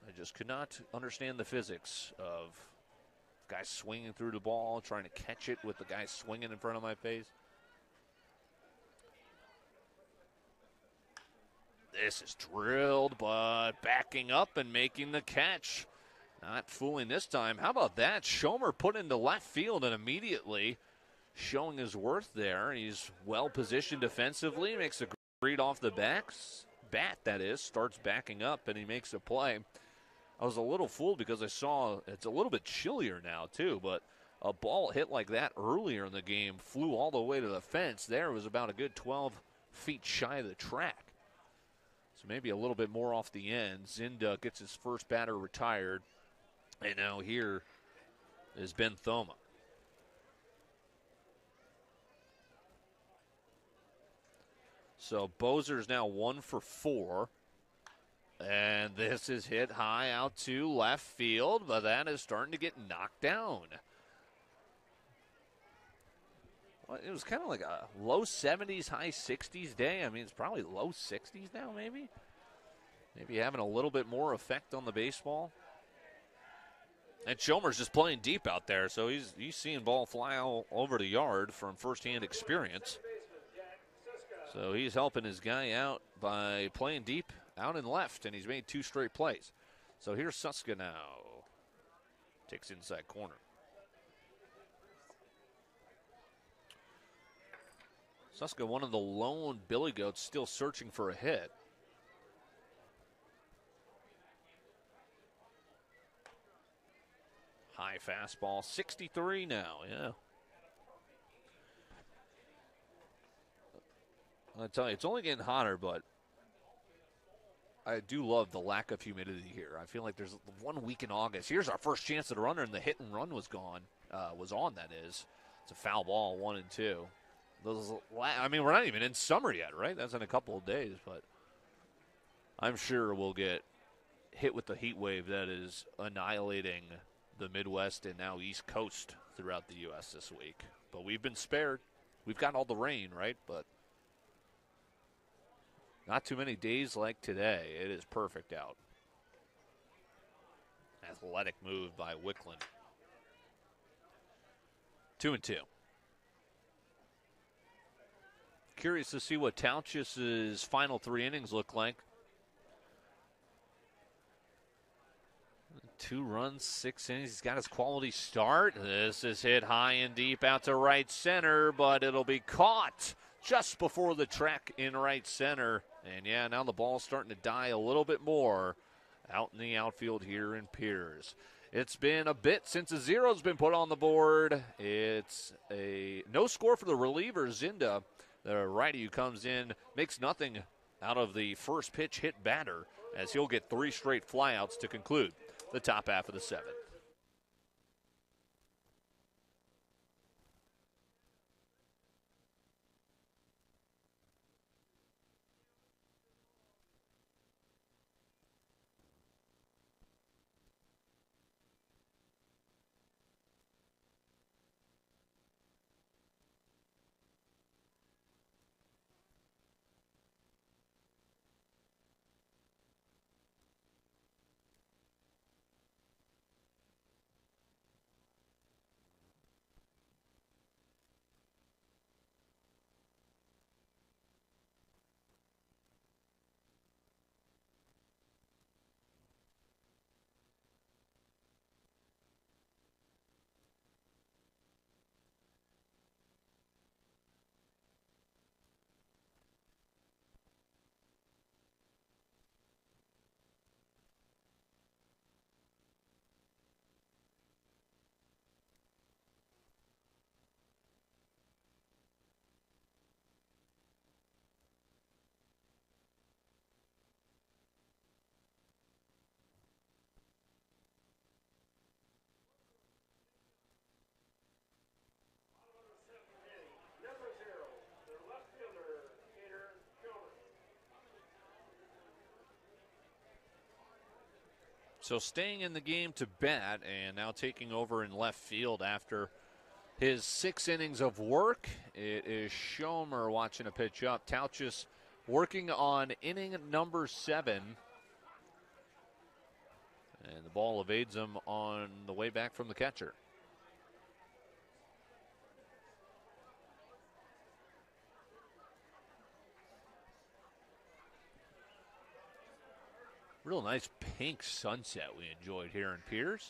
I just could not understand the physics of guys swinging through the ball, trying to catch it with the guy swinging in front of my face. This is drilled, but backing up and making the catch. Not fooling this time. How about that? Schomer put into left field and immediately showing his worth there. He's well positioned defensively, makes a read off the bat, that is, starts backing up, and he makes a play. I was a little fooled because I saw it's a little bit chillier now, too, but a ball hit like that earlier in the game flew all the way to the fence. There was about a good 12 feet shy of the track. So maybe a little bit more off the end. Zinda gets his first batter retired, and now here is Ben Thoma. So Bozer's now 1 for 4. And this is hit high out to left field, but that is starting to get knocked down. Well, it was kind of like a low 70s, high 60s day. I mean, it's probably low 60s now, maybe. Maybe having a little bit more effect on the baseball. And Schomer's just playing deep out there, so he's seeing ball fly all over the yard from firsthand experience. So he's helping his guy out by playing deep out and left, and he's made 2 straight plays. So here's Suska now. Takes inside corner. Suska, one of the lone Billygoats, still searching for a hit. High fastball, 63 now, yeah. I tell you, it's only getting hotter, but I do love the lack of humidity here. I feel like there's 1 week in August. Here's our first chance at a runner, and the hit and run was gone. Was on, that is. It's a foul ball, 1-2. I mean, we're not even in summer yet, right? That's in a couple of days, but I'm sure we'll get hit with the heat wave that is annihilating the Midwest and now East Coast throughout the U.S. this week. But we've been spared. We've got all the rain, right? But not too many days like today. It is perfect out. Athletic move by Wickland. 2-2. Curious to see what Tauchis' final 3 innings look like. 2 runs, 6 innings. He's got his quality start. This is hit high and deep out to right center, but it'll be caught just before the track in right center. And yeah, now the ball's starting to die a little bit more out in the outfield here in Pierz. It's been a bit since a zero's been put on the board. It's a no score for the reliever, Zinda. The righty who comes in makes nothing out of the first pitch hit batter as he'll get 3 straight flyouts to conclude the top half of the 7th. So staying in the game to bat and now taking over in left field after his 6 innings of work. It is Schomer watching a pitch up. Tauchus working on inning number 7. And the ball evades him on the way back from the catcher. Real nice pink sunset we enjoyed here in Pierz.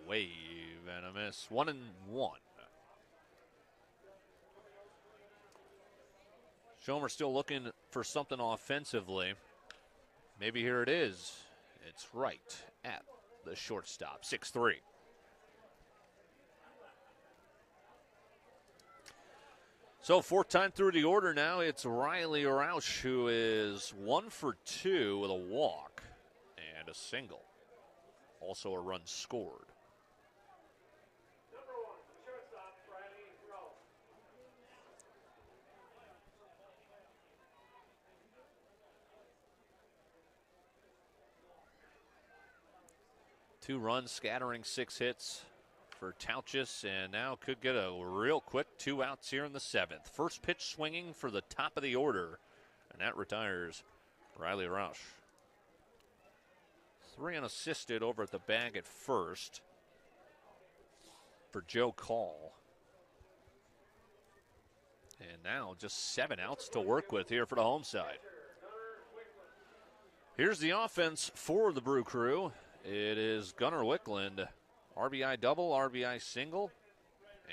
Wave and a miss. 1-1. Schomer still looking for something offensively. Maybe here it is. It's right at the shortstop. 6-3. So 4th time through the order now, it's Riley Roush, who is 1 for 2 with a walk and a single. Also a run scored. Number 1, shortstop, Riley Roush. 2 runs, scattering 6 hits for Tauchus, and now could get a real quick 2 outs here in the 7th. First pitch swinging for the top of the order, and that retires Riley Roush. 3 unassisted over at the bag at first for Joe Call. And now just 7 outs to work with here for the home side. Here's the offense for the Brew Crew. It is Gunnar Wickland. RBI double, RBI single,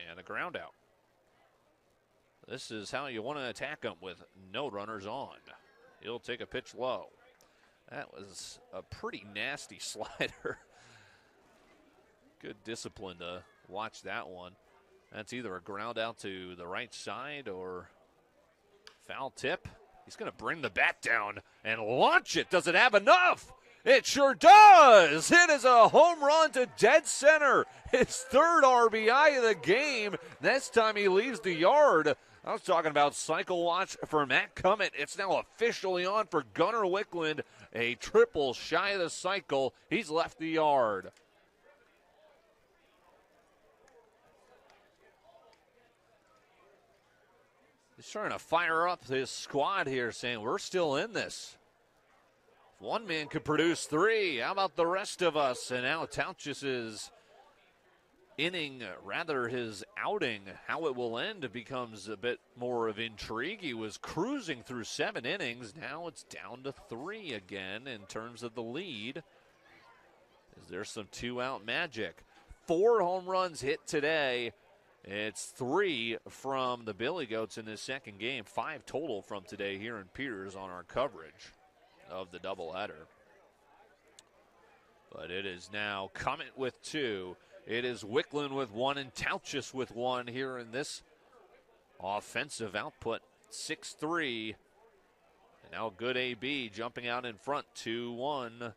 and a ground out. This is how you want to attack him with no runners on. He'll take a pitch low. That was a pretty nasty slider. Good discipline to watch that one. That's either a ground out to the right side or foul tip. He's going to bring the bat down and launch it. Does it have enough? It sure does. It is a home run to dead center. His 3rd RBI of the game. Next time he leaves the yard. I was talking about cycle watch for Matt Cummett. It's now officially on for Gunnar Wickland. A triple shy of the cycle. He's left the yard. He's trying to fire up his squad here, saying we're still in this. One man could produce 3. How about the rest of us? And now Tauchus's inning, rather his outing, how it will end becomes a bit more of intrigue. He was cruising through 7 innings. Now it's down to 3 again in terms of the lead. Is there some 2-out magic? 4 home runs hit today. It's 3 from the Billygoats in this second game. 5 total from today here in Pierz on our coverage of the doubleheader. But it is now Cummett with 2. It is Wickland with 1 and Tauchus with 1 here in this offensive output. 6-3. And now good AB jumping out in front. 2-1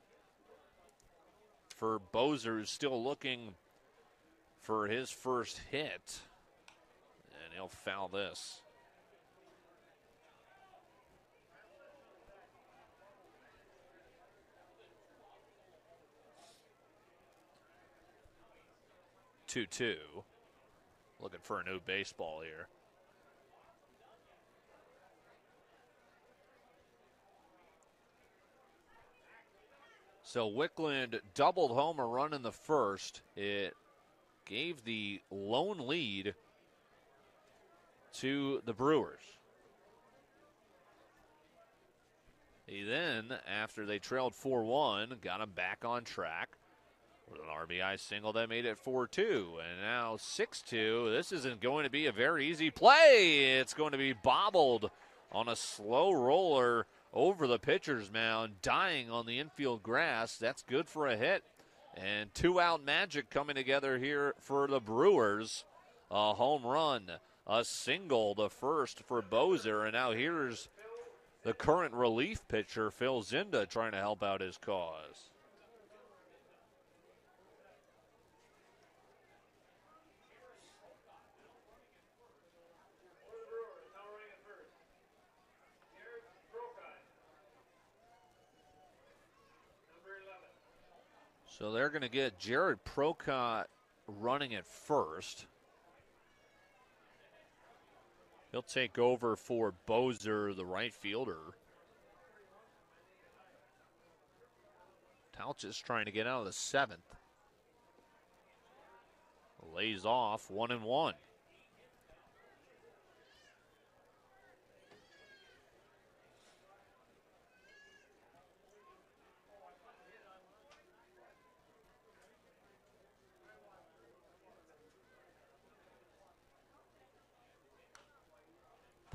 for Bozer, who's still looking for his first hit. And he'll foul this. Looking for a new baseball here. So Wickland doubled home a run in the first. It gave the lone lead to the Brewers. He then, after they trailed 4-1, got them back on track with an RBI single that made it 4-2. And now 6-2. This isn't going to be a very easy play. It's going to be bobbled on a slow roller over the pitcher's mound, dying on the infield grass. That's good for a hit. And 2-out magic coming together here for the Brewers. A home run, a single, the first for Bozer. And now here's the current relief pitcher, Phil Zinda, trying to help out his cause. So they're going to get Jared Procott running at first. He'll take over for Bozer, the right fielder. Touch is trying to get out of the seventh. Lays off 1-1.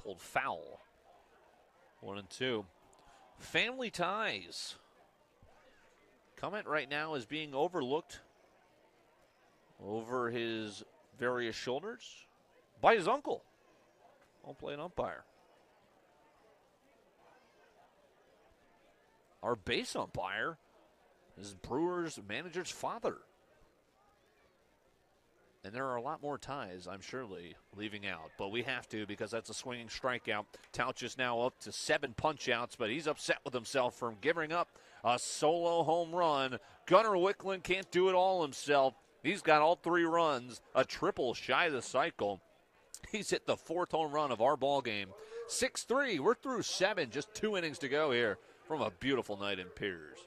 Pulled foul. 1-2. Family ties. Comment right now is being overlooked over his various shoulders by his uncle. Home plate umpire. Our base umpire is Brewers manager's father. And there are a lot more ties, I'm surely leaving out. But we have to because that's a swinging strikeout. Tauch is now up to 7 punch-outs, but he's upset with himself from giving up a solo home run. Gunnar Wicklund can't do it all himself. He's got all 3 runs, a triple shy of the cycle. He's hit the 4th home run of our ball game. 6-3, we're through 7, just 2 innings to go here from a beautiful night in Pierz.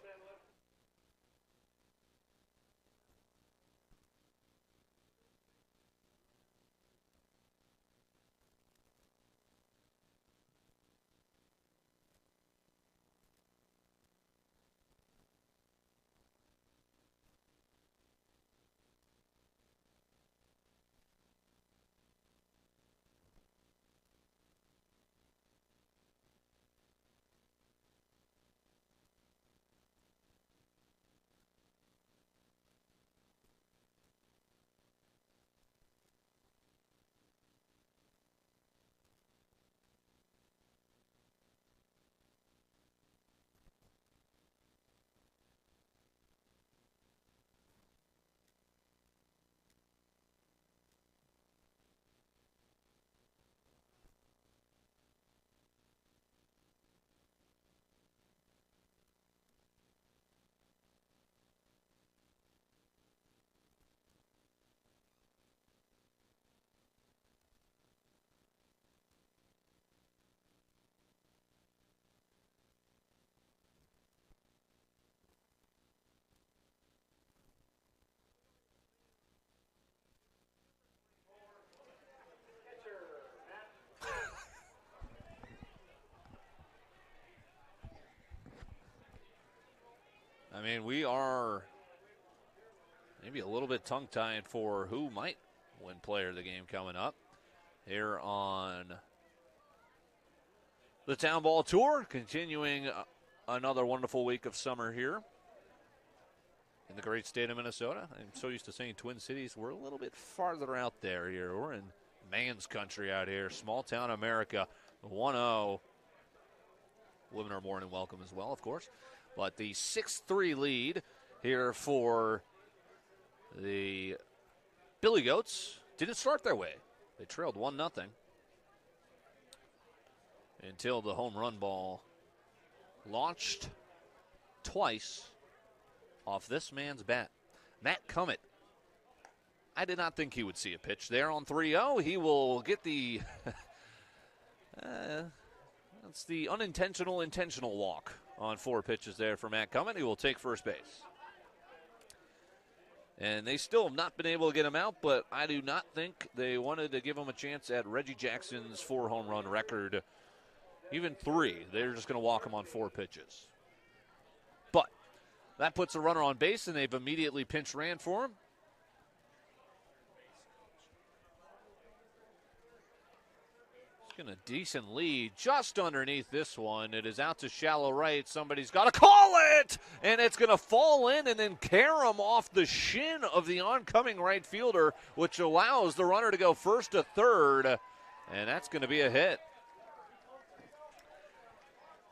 I mean, we are maybe a little bit tongue-tied for who might win player of the game coming up here on the Town Ball Tour, continuing another wonderful week of summer here in the great state of Minnesota. I'm so used to saying Twin Cities. We're a little bit farther out there here. We're in man's country out here, small town America, 1-0. Women are more than welcome as well, of course. But the 6-3 lead here for the Billygoats didn't start their way. They trailed 1-0 until the home run ball launched twice off this man's bat. Matt Cummett. I did not think he would see a pitch there on 3-0. He will get the that's the intentional walk on 4 pitches there for Matt Cummett. He will take first base. And they still have not been able to get him out, but I do not think they wanted to give him a chance at Reggie Jackson's 4 home run record. Even 3. They're just going to walk him on 4 pitches. But that puts a runner on base, and they've immediately pinch ran for him. Getting a decent lead just underneath this one. It is out to shallow right. Somebody's got to call it, and it's going to fall in and then carom off the shin of the oncoming right fielder, which allows the runner to go first to third, and that's going to be a hit.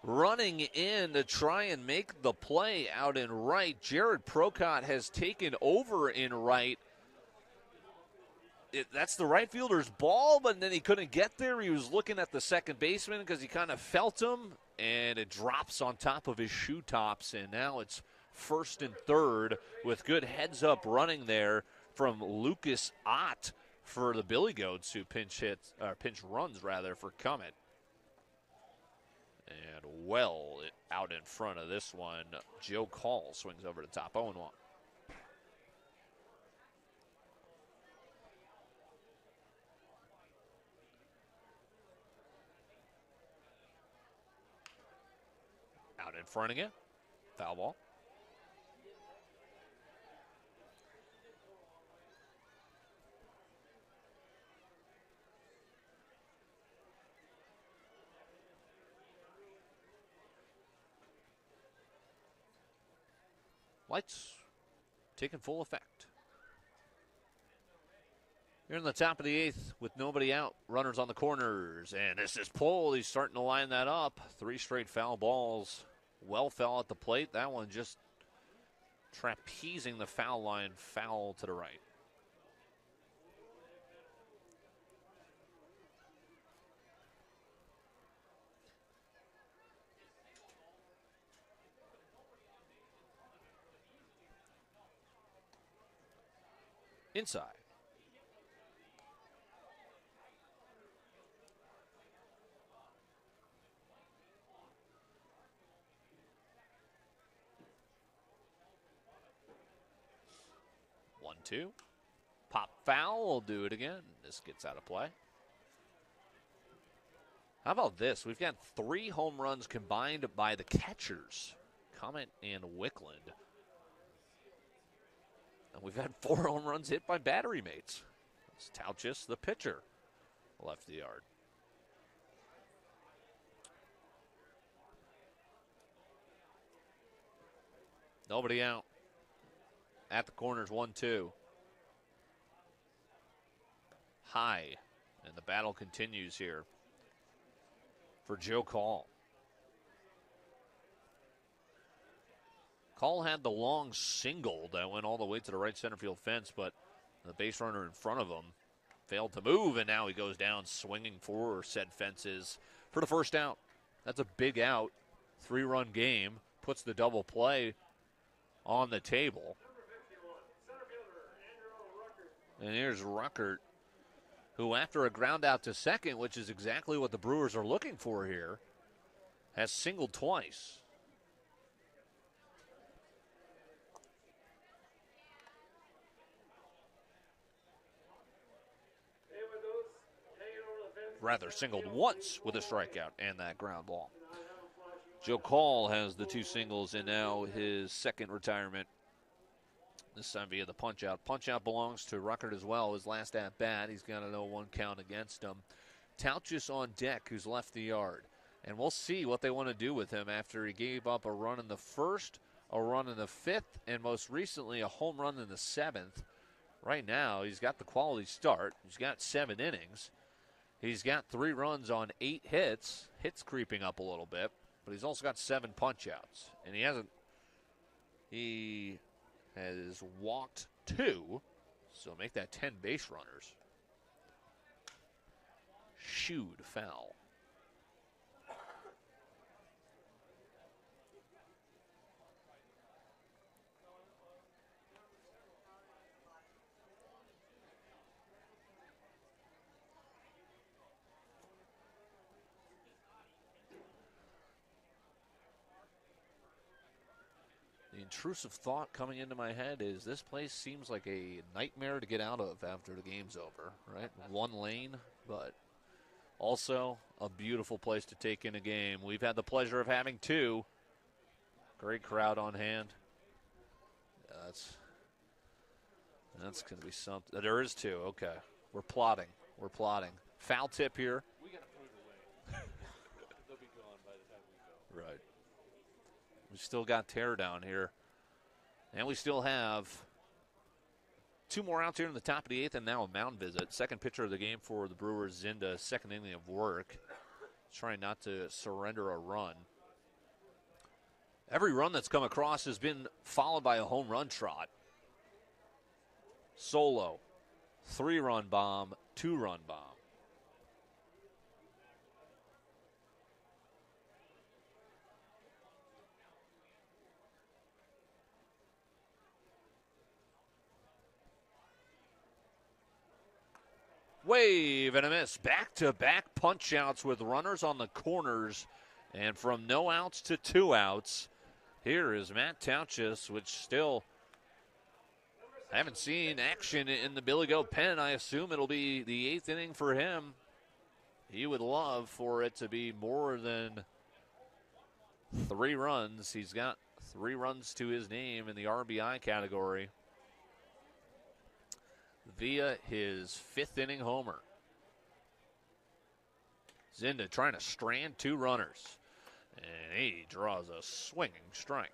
Running in to try and make the play out in right, Jared Procott has taken over in right. That's the right fielder's ball, but then he couldn't get there. He was looking at the second baseman because he kind of felt him, and it drops on top of his shoe tops, and now it's first and third with good heads-up running there from Lucas Ott for the Billygoats, who pinch runs rather for Cummett. And well out in front of this one, Joe Call swings over the top, 0-1. Out in front again, foul ball. Lights taking full effect. Here in the top of the eighth with nobody out. Runners on the corners. And this is pulled. He's starting to line that up. 3 straight foul balls. Well fell at the plate. That one just trapezing the foul line. Foul to the right. Inside. One, two. Pop foul will do it again. This gets out of play. How about this? We've got 3 home runs combined by the catchers, Cummett and Wickland. And we've had 4 home runs hit by battery mates. It's Tauchis, the pitcher, left the yard. Nobody out. At the corners, 1-2. High. And the battle continues here for Joe Call. Call had the long single that went all the way to the right center field fence, but the base runner in front of him failed to move, and now he goes down swinging for said fences for the first out. That's a big out. 3-run game. Puts the double play on the table. And here's Ruckert, who after a ground out to second, which is exactly what the Brewers are looking for here, has singled twice. Rather singled once with a strikeout and that ground ball. Joe Call has the 2 singles and now his second retirement. This time via the punch out. Punch out belongs to Ruckert as well. His last at bat, he's got a 0-1 count against him. Tauchis on deck, who's left the yard. And we'll see what they want to do with him after he gave up a run in the first, a run in the 5th, and most recently a home run in the 7th. Right now, he's got the quality start. He's got 7 innings. He's got 3 runs on 8 hits. Hits creeping up a little bit, but he's also got 7 punch-outs. And he has walked 2, so make that 10 base runners. Shooed foul. The intrusive thought coming into my head is this place seems like a nightmare to get out of after the game's over, right? 1 lane, but also a beautiful place to take in a game. We've had the pleasure of having 2. Great crowd on hand. That's going to be something. There is 2. Okay. We're plotting. Foul tip here. We got to put it away. They'll be gone by the time we go. Right. We still got tear down here. And we still have 2 more outs here in the top of the 8th and now a mound visit. Second pitcher of the game for the Brewers into second inning of work. Trying not to surrender a run. Every run that's come across has been followed by a home run trot. Solo, 3-run bomb, 2-run bomb. Wave and a miss. Back-to-back punch-outs with runners on the corners. And from no outs to 2 outs, here is Matt Tauchus, which still I haven't seen action in the Billy Goat pen. I assume it'll be the 8th inning for him. He would love for it to be more than 3 runs. He's got 3 runs to his name in the RBI category via his 5th inning homer. Zinda trying to strand 2 runners, and he draws a swinging strike.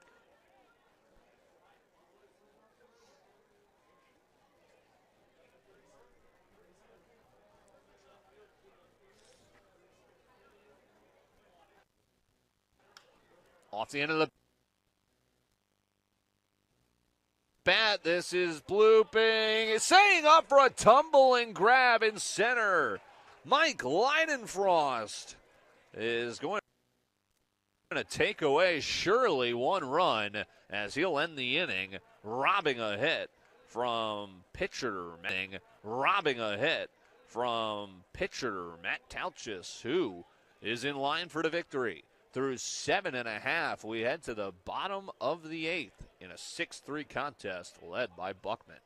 Off the end of the bat, this is blooping. It's setting up for a tumbling grab in center. Mike Leidenfrost is going to take away surely 1 run as he'll end the inning, robbing a hit from pitcher Matt Tauchus, who is in line for the victory. Through 7.5, we head to the bottom of the 8th in a 6-3 contest led by Buckman.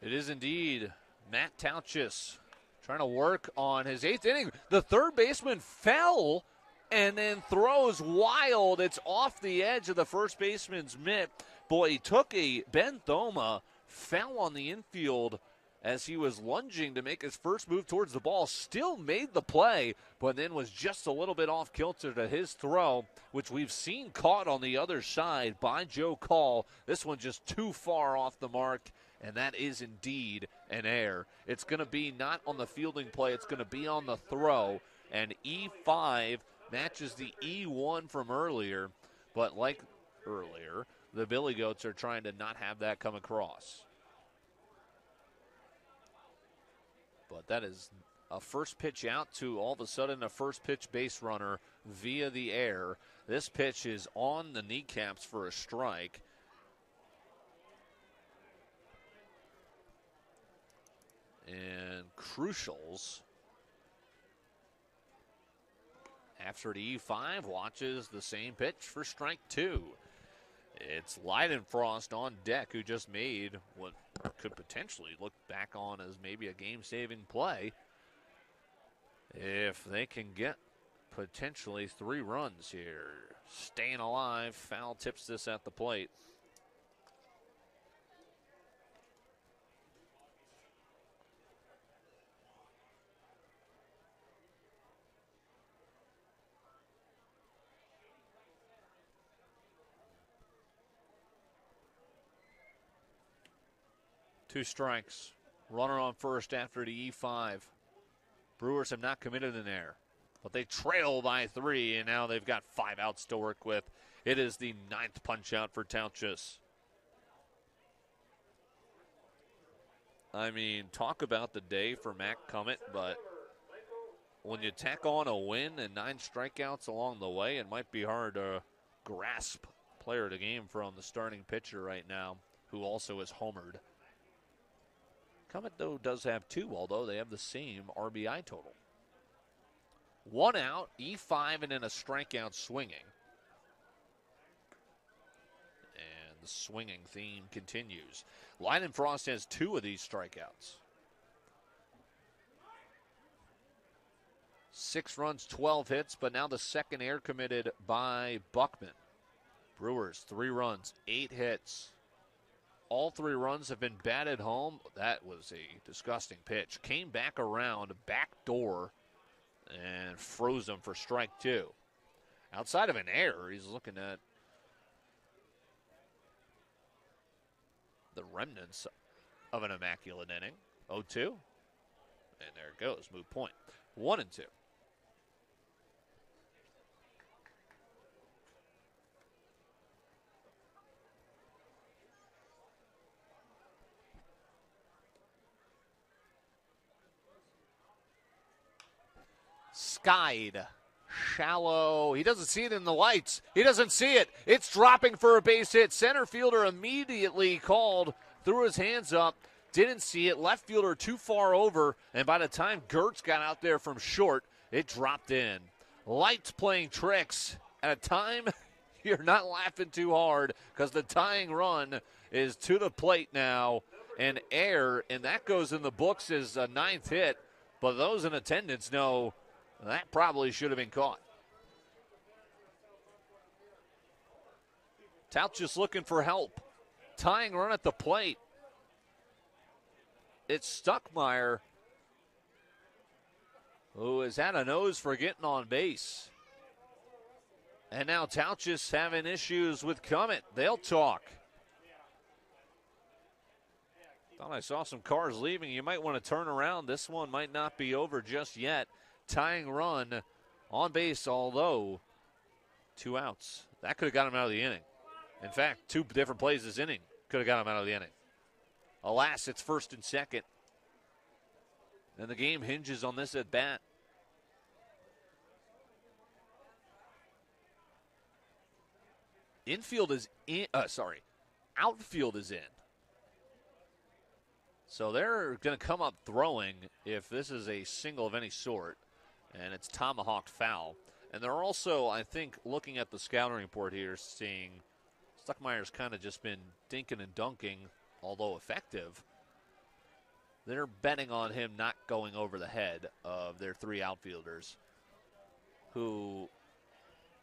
It is indeed Matt Tauchus trying to work on his 8th inning. The third baseman fell and then throws wild. It's off the edge of the first baseman's mitt. Boy, he took a Ben Thoma, fell on the infield as he was lunging to make his first move towards the ball. Still made the play, but then was just a little bit off kilter to his throw, which we've seen caught on the other side by Joe Call. This one just too far off the mark, and that is indeed an error. It's going to be not on the fielding play. It's going to be on the throw, and E5 matches the E1 from earlier, but like earlier, the Billy Goats are trying to not have that come across. But that is a first pitch out to all of a sudden a first pitch base runner via the air. This pitch is on the kneecaps for a strike. And Crucials, after the E5, watches the same pitch for strike 2. It's Leidenfrost on deck, who just made what could potentially look back on as maybe a game-saving play if they can get potentially 3 runs here. Staying alive, foul tips this at the plate. Two strikes. Runner on first after the E5. Brewers have not committed an error, but they trail by 3, and now they've got 5 outs to work with. It is the 9th punch out for Tauchus. I mean, talk about the day for Mac Cummett, but when you tack on a win and 9 strikeouts along the way, it might be hard to grasp player of the game from the starting pitcher right now, who also is homered. Cummett, though, does have 2, although they have the same RBI total. 1 out, E5, and then a strikeout swinging. And the swinging theme continues. Leidenfrost has 2 of these strikeouts. 6 runs, 12 hits, but now the second error committed by Buckman. Brewers, 3 runs, 8 hits. All 3 runs have been batted home. That was a disgusting pitch. Came back around, back door, and froze him for strike 2. Outside of an error, he's looking at the remnants of an immaculate inning. 0-2. And there it goes, moot point. 1-2. Skied. Shallow. He doesn't see it in the lights. He doesn't see it. It's dropping for a base hit. Center fielder immediately called, threw his hands up, didn't see it. Left fielder too far over, and by the time Gertz got out there from short, it dropped in. Lights playing tricks at a time you're not laughing too hard because the tying run is to the plate now and air, and that goes in the books as a 9th hit, but those in attendance know that probably should have been caught. Tout just looking for help. Tying run at the plate. It's Stuckmeyer, who has had a nose for getting on base. And now Tout just having issues with Cummett. They'll talk. Thought I saw some cars leaving. You might want to turn around. This one might not be over just yet. Tying run on base, although 2 outs. That could have got him out of the inning. In fact, 2 different plays this inning could have got him out of the inning. Alas, it's first and second. And the game hinges on this at bat. Outfield is in. So they're going to come up throwing if this is a single of any sort. And it's tomahawked foul. And they're also, I think, looking at the scouting report here, seeing Stuckmeyer's kind of just been dinking and dunking, although effective. They're betting on him not going over the head of their 3 outfielders, who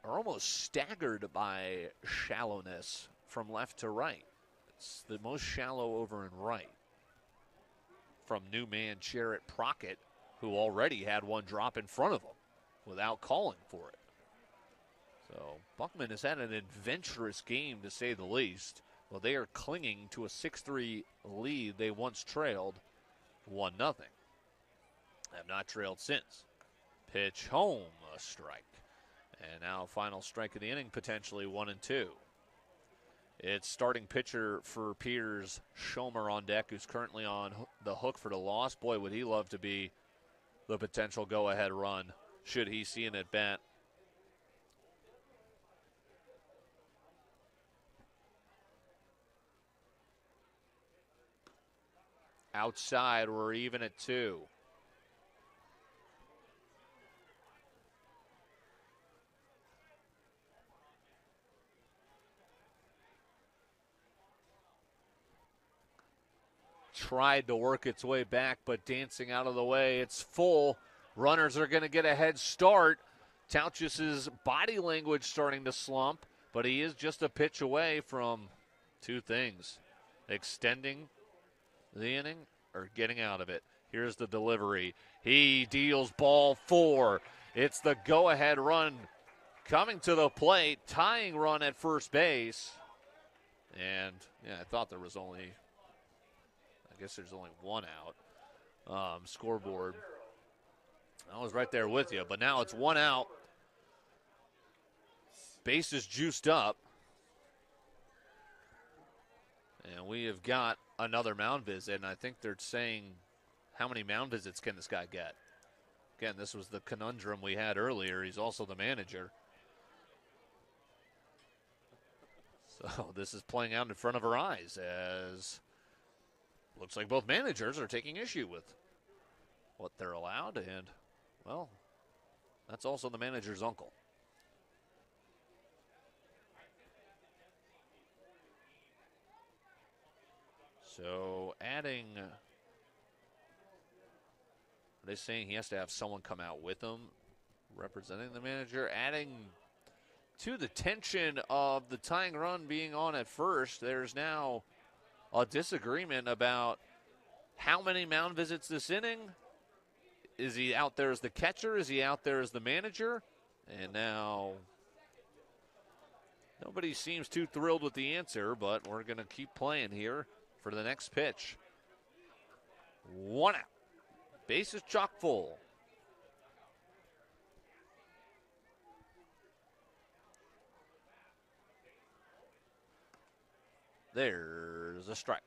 are almost staggered by shallowness from left to right. It's the most shallow over and right. From new man Jarrett Prockett, who already had one drop in front of him without calling for it. So Buckman has had an adventurous game, to say the least. Well, they are clinging to a 6-3 lead they once trailed 1-0. Have not trailed since. Pitch home, a strike. And now final strike of the inning, potentially 1-2. It's starting pitcher for Pierz, Schomer on deck, who's currently on the hook for the loss. Boy, would he love to be the potential go-ahead run should he see an at-bat. Outside, we're even at 2. Tried to work its way back, but dancing out of the way. It's full. Runners are going to get a head start. Tauchis' body language starting to slump, but he is just a pitch away from 2 things: extending the inning or getting out of it. Here's the delivery. He deals ball 4. It's the go-ahead run coming to the plate, tying run at first base. And, yeah, I thought there was only, I guess there's only 1 out. Scoreboard. I was right there with you, but now it's 1 out. Base is juiced up. And we have got another mound visit, and I think they're saying, how many mound visits can this guy get? Again, this was the conundrum we had earlier. He's also the manager. So this is playing out in front of our eyes, as looks like both managers are taking issue with what they're allowed. And, well, That's also the manager's uncle. So adding, are they saying he has to have someone come out with him representing the manager? Adding to the tension of the tying run being on at first, there's now a disagreement about how many mound visits this inning. Is he out there as the catcher? Is he out there as the manager? And now nobody seems too thrilled with the answer, but we're going to keep playing here for the next pitch. 1 out. Bases chock full. There's a strike.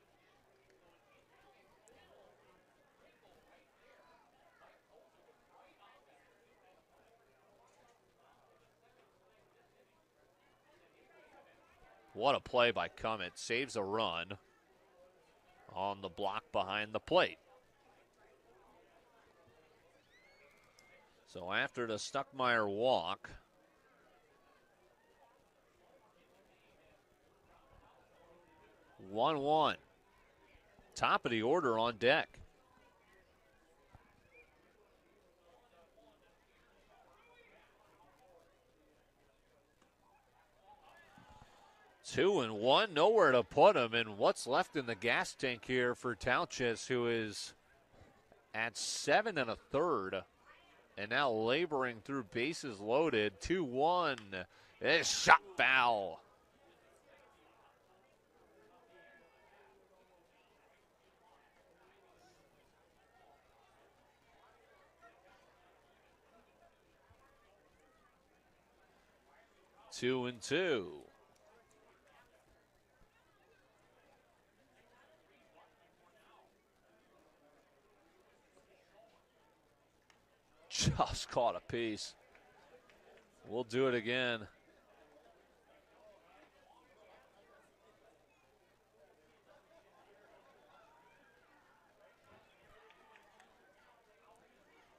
What a play by Cummett. Saves a run on the block behind the plate. So after the Stuckmeyer walk, one. Top of the order on deck. Two and one, nowhere to put him. And what's left in the gas tank here for Tauchis, who is at 7 1/3 and now laboring through bases loaded. 2-1. It's shot foul. Two and two. Just caught a piece. We'll do it again.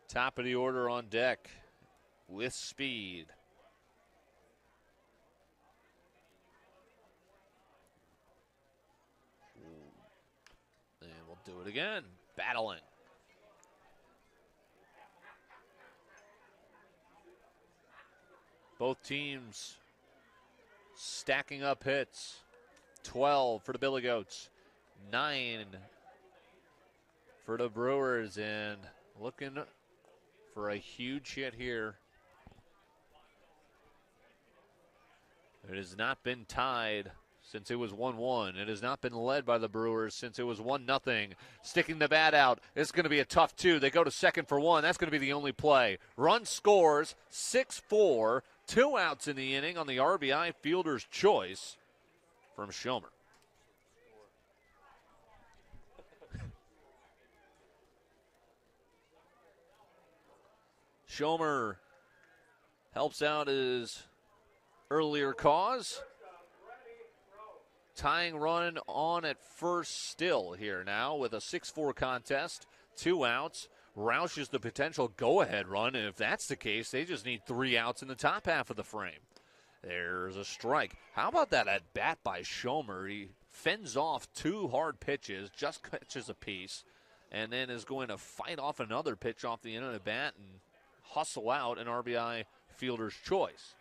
Top of the order on deck with speed. And we'll do it again. Battling. Both teams stacking up hits. 12 for the Billygoats, 9 for the Brewers, and looking for a huge hit here. It has not been tied since it was 1-1. It has not been led by the Brewers since it was 1-0. Sticking the bat out. It's going to be a tough 2. They go to second for 1. That's going to be the only play. Run scores 6-4. 2 outs in the inning on the RBI fielder's choice from Schomer. Schomer helps out his earlier cause. Tying run on at first still here now with a 6-4 contest. 2 outs. Roush is the potential go-ahead run, and if that's the case, they just need 3 outs in the top half of the frame. There's a strike. How about that at bat by Schomer? He fends off 2 hard pitches, just catches a piece, and then is going to fight off another pitch off the end of the bat and hustle out an RBI fielder's choice.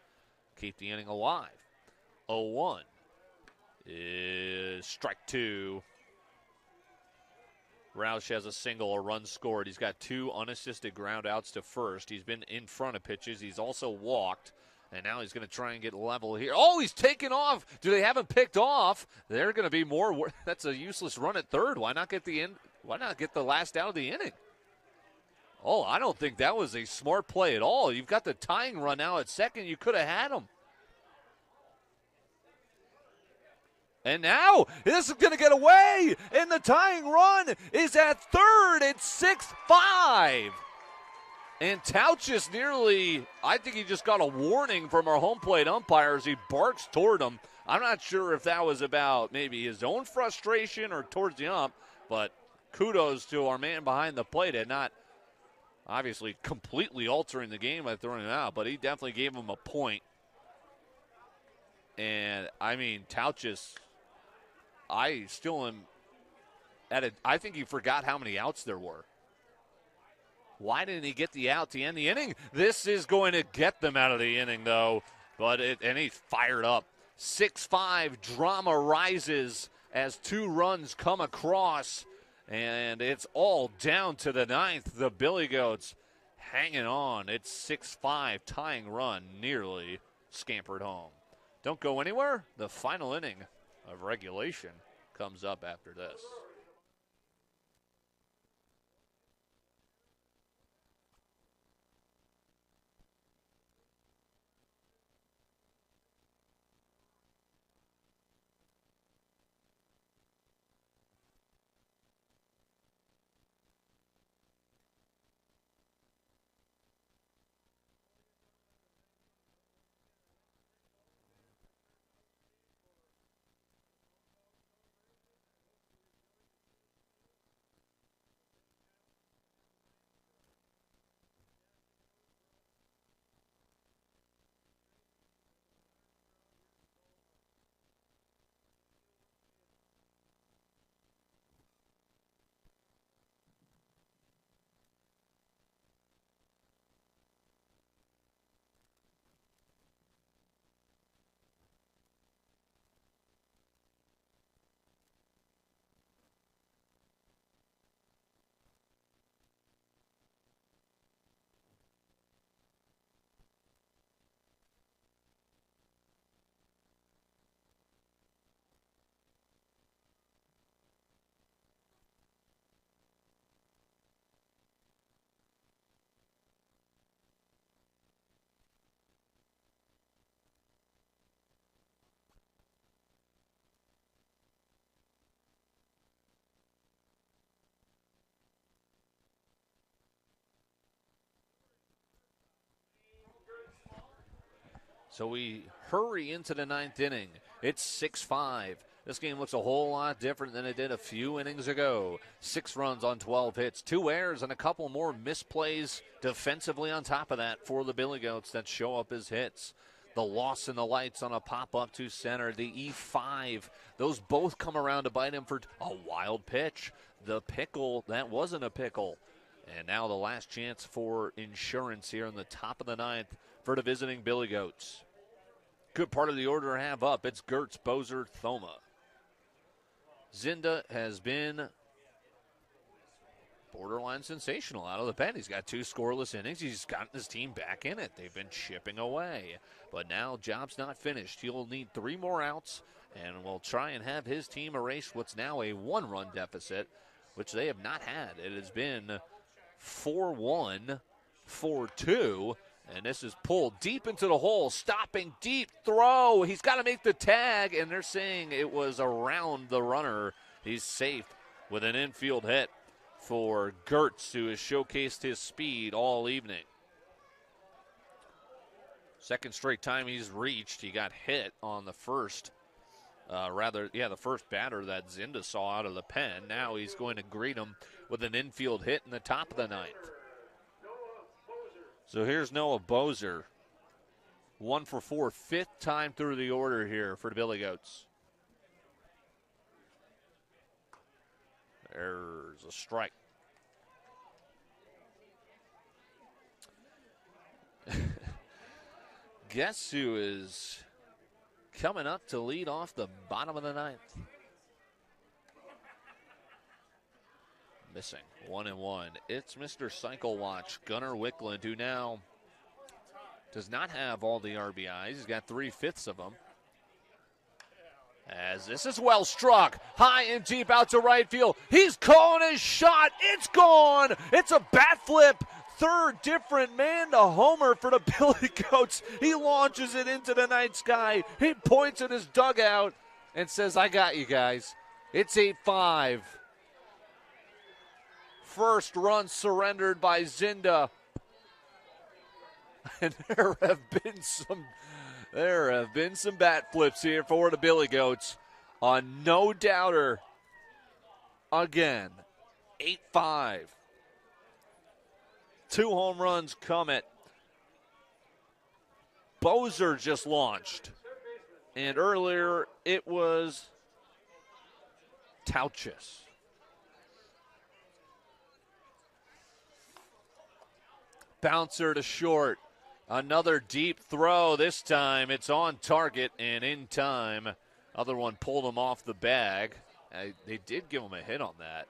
Keep the inning alive. 0-1 is strike 2. Roush has a single, a run scored. He's got 2 unassisted ground outs to first. He's been in front of pitches. He's also walked, and now he's going to try and get level here. Oh, he's taken off. Do they have him picked off? They're going to be more. That's a useless run at third. Why not get the last out of the inning? Oh, I don't think that was a smart play at all. You've got the tying run now at second. You could have had him. And now, this is going to get away, and the tying run is at third. It's 6-5. And Tauchis nearly, I think he just got a warning from our home plate umpire as he barks toward him. I'm not sure if that was about maybe his own frustration or towards the ump, but kudos to our man behind the plate. obviously completely altering the game by throwing it out, but he definitely gave him a point. And, I mean, Tauchus, I still am at it. I think he forgot how many outs there were. Why didn't he get the out to end the inning? This is going to get them out of the inning, though. And he's fired up. 6-5, drama rises as 2 runs come across. And it's all down to the 9th. The Billygoats hanging on. It's 6-5, tying run, nearly scampered home. Don't go anywhere. The final inning of regulation comes up after this. So we hurry into the 9th inning. It's 6-5. This game looks a whole lot different than it did a few innings ago. 6 runs on 12 hits, 2 errors, and a couple more misplays defensively on top of that for the Billygoats that show up as hits. The loss in the lights on a pop-up to center, the E5. Those both come around to bite him for a wild pitch. The pickle, that wasn't a pickle. And now the last chance for insurance here in the top of the 9th for the visiting Billygoats. Good part of the order to have up. It's Gertz, Bozer, Thoma. Zinda has been borderline sensational out of the pen. He's got 2 scoreless innings. He's gotten his team back in it. They've been chipping away. But now job's not finished. He'll need 3 more outs and will try and have his team erase what's now a 1-run deficit, which they have not had. It has been 4-1, 4-2. And this is pulled deep into the hole, stopping deep throw. He's got to make the tag, and they're saying it was around the runner. He's safe with an infield hit for Gertz, who has showcased his speed all evening. Second straight time he's reached. He got hit on the first, the first batter that Zinda saw out of the pen. Now he's going to greet him with an infield hit in the top of the 9th. So here's Noah Bozer, 1 for 4, 5th time through the order here for the Billygoats. There's a strike. Guess who is coming up to lead off the bottom of the 9th? Missing 1-1. It's Mr. Cycle Watch, Gunnar Wickland, who now does not have all the RBIs. He's got 3/5 of them. As this is well struck, high and deep out to right field. He's calling his shot. It's gone. It's a bat flip. 3rd different man to homer for the Billygoats. He launches it into the night sky. He points at his dugout and says, I got you guys. It's 8-5. First run surrendered by Zinda. And there have been some bat flips here for the Billygoats on no doubter. Again, 8-5. 2 home runs come at Bozer just launched. And earlier it was Tauchis. Bouncer to short. Another deep throw. This time it's on target and in time. Other one pulled him off the bag. They did give him a hit on that,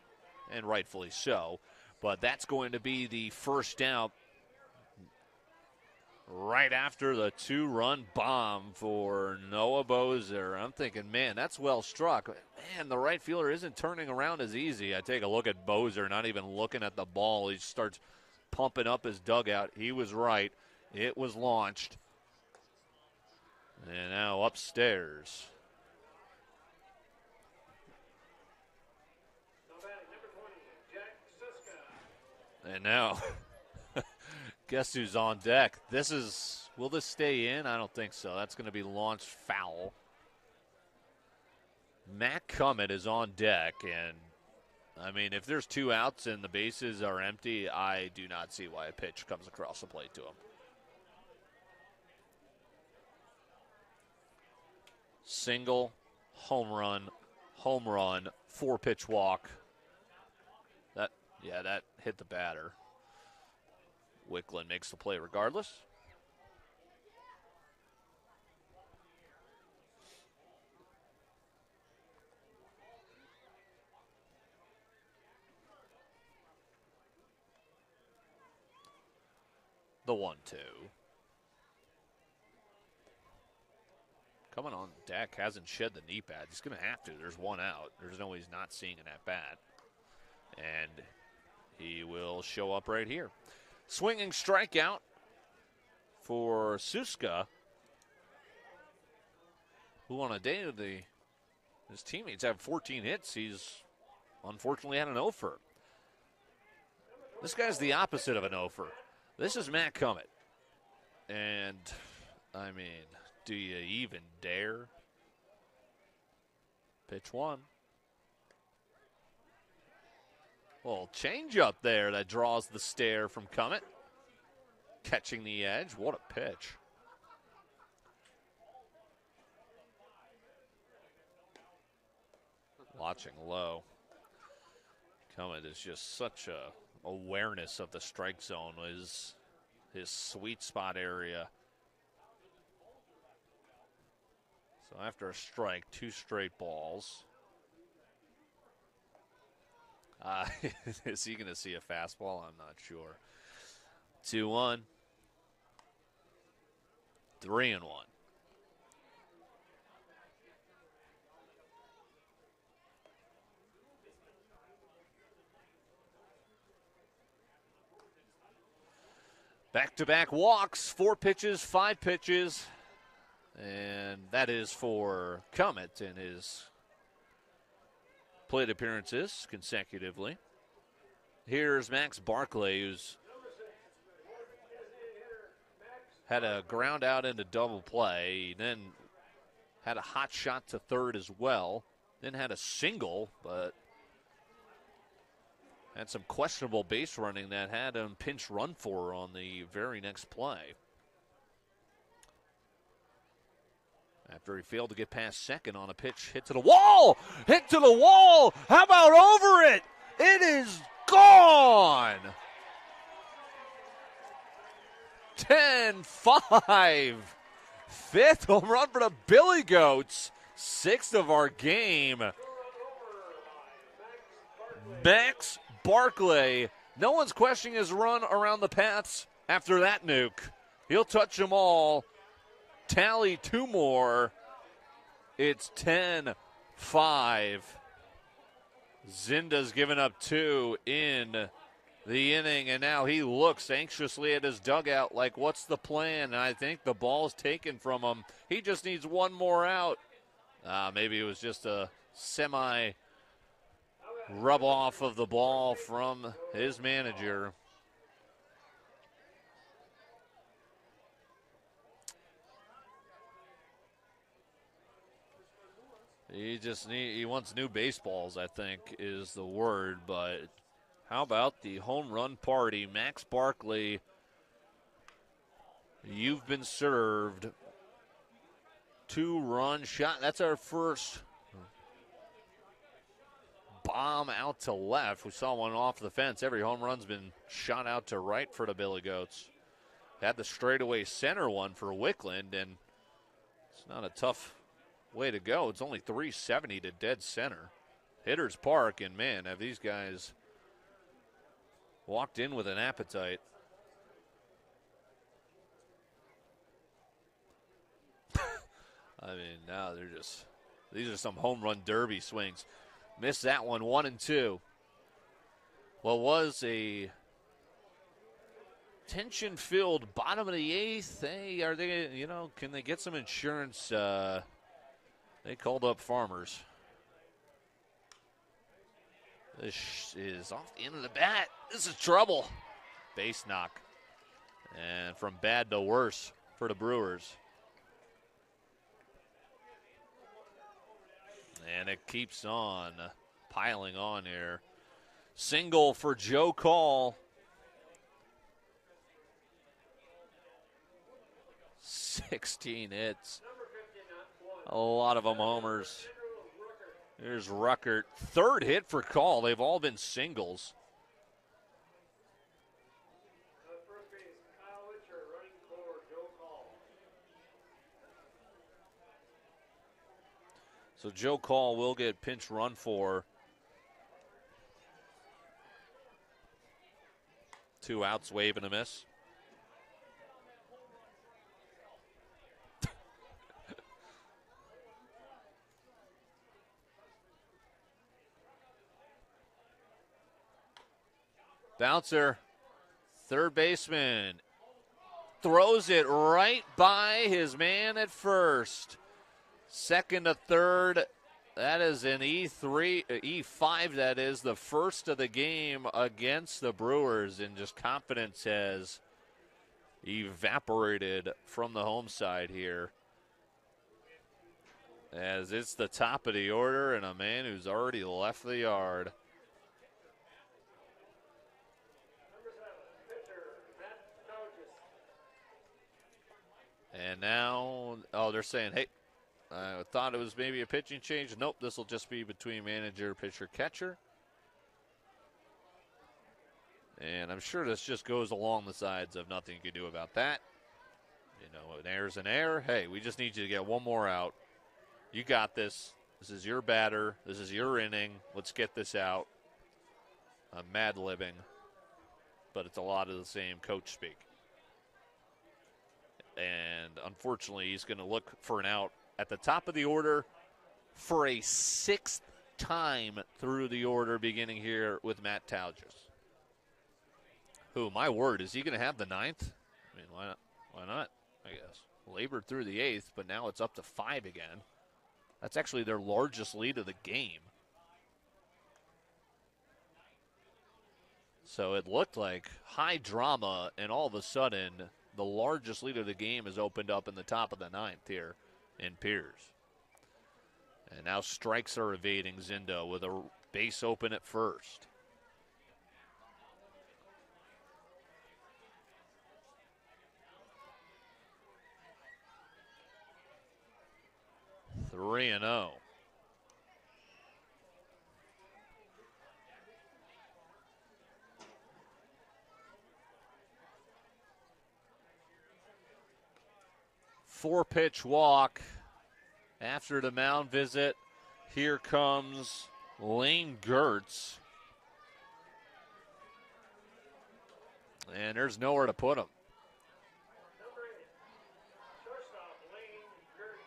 and rightfully so. But that's going to be the first out right after the 2-run bomb for Noah Bozer. I'm thinking, man, that's well struck. Man, the right fielder isn't turning around as easy. I take a look at Bozer, not even looking at the ball. He starts pumping up his dugout. He was right. It was launched. And now upstairs. And now, guess who's on deck? Will this stay in? I don't think so. That's going to be launched foul. Matt Cummett is on deck, and I mean, if there's 2 outs and the bases are empty, I do not see why a pitch comes across the plate to him. Single, home run, 4-pitch walk. That hit the batter. Wicklund makes the play regardless. The 1-2. Coming on deck, hasn't shed the knee pad. He's going to have to. There's 1 out. There's no way he's not seeing an at-bat. And he will show up right here. Swinging strikeout for Suska, who on a day of his teammates have 14 hits, he's unfortunately had an offer. This guy's the opposite of an offer. This is Matt Cummett. And, I mean, do you even dare? Pitch 1. Well, change up there that draws the stare from Cummett. Catching the edge. What a pitch. Watching low. Cummett is just such a awareness of the strike zone. His sweet spot area. So after a strike, 2 straight balls. Is he going to see a fastball? I'm not sure. 2-1. 3-1. Back-to-back walks, 4 pitches, 5 pitches. And that is for Cummett in his plate appearances consecutively. Here's Max Barclay, who's had a ground out into double play. He then had a hot shot to third as well. Then had a single, but had some questionable base running that had him pinch run for on the very next play. After he failed to get past second on a pitch hit to the wall! Hit to the wall! How about over it? It is gone! 10-5. 5th home run for the Billygoats. 6th of our game. Max Barclay. No one's questioning his run around the paths after that nuke. He'll touch them all. Tally 2 more. It's 10-5. Zinda's given up 2 in the inning, and now he looks anxiously at his dugout like, what's the plan? And I think the ball's taken from him. He just needs 1 more out. Maybe it was just a semi rub off of the ball from his manager. He wants new baseballs, I think, is the word, but How about the home run party? Max Barkley, you've been served. 2-run shot. That's our first bomb out to left. We saw one off the fence. Every home run's been shot out to right for the Billygoats. Had the straightaway center one for Wickland, and it's not a tough way to go. It's only 370 to dead center. Hitter's Park, and man, have these guys walked in with an appetite. I mean, now these are some home run derby swings. Missed that one, 1-2. What was a tension-filled bottom of the eighth. Hey, are they, can they get some insurance? They called up Farmers. This is off the end of the bat. This is trouble. Base knock. And from bad to worse for the Brewers. And it keeps on piling on here. Single for Joe Call. 16 hits. A lot of them homers. Here's Ruckert. Third hit for Call. They've all been singles. First base, Kyle Witcher running for Joe Call. So Joe Call will get pinch run for. 2 outs, wave and a miss. Bouncer, third baseman, throws it right by his man at first. Second to third, that is an E5, that is the first of the game against the Brewers, and just confidence has evaporated from the home side here. As it's the top of the order and a man who's already left the yard. And now, they're saying, hey, I thought it was maybe a pitching change. Nope, this will just be between manager, pitcher, catcher. And I'm sure this just goes along the sides of nothing you can do about that. An error's an error. Hey, we just need you to get one more out. You got this. This is your batter. This is your inning. Let's get this out. I'm mad-libbing, but it's a lot of the same coach speak. And unfortunately, he's going to look for an out at the top of the order for a 6th time through the order, beginning here with Matt Talges. Who, my word, is he going to have the 9th? I mean, why not? Why not, I guess. Labored through the 8th, but now it's up to 5 again. That's actually their largest lead of the game. So it looked like high drama, and all of a sudden, the largest lead of the game is opened up in the top of the 9th here in Pierz. And now strikes are evading Zindo with a base open at first. Three and 0. Four-pitch walk after the mound visit. Here comes Lane Gertz. And there's nowhere to put him. Number 8, shortstop Lane Gertz.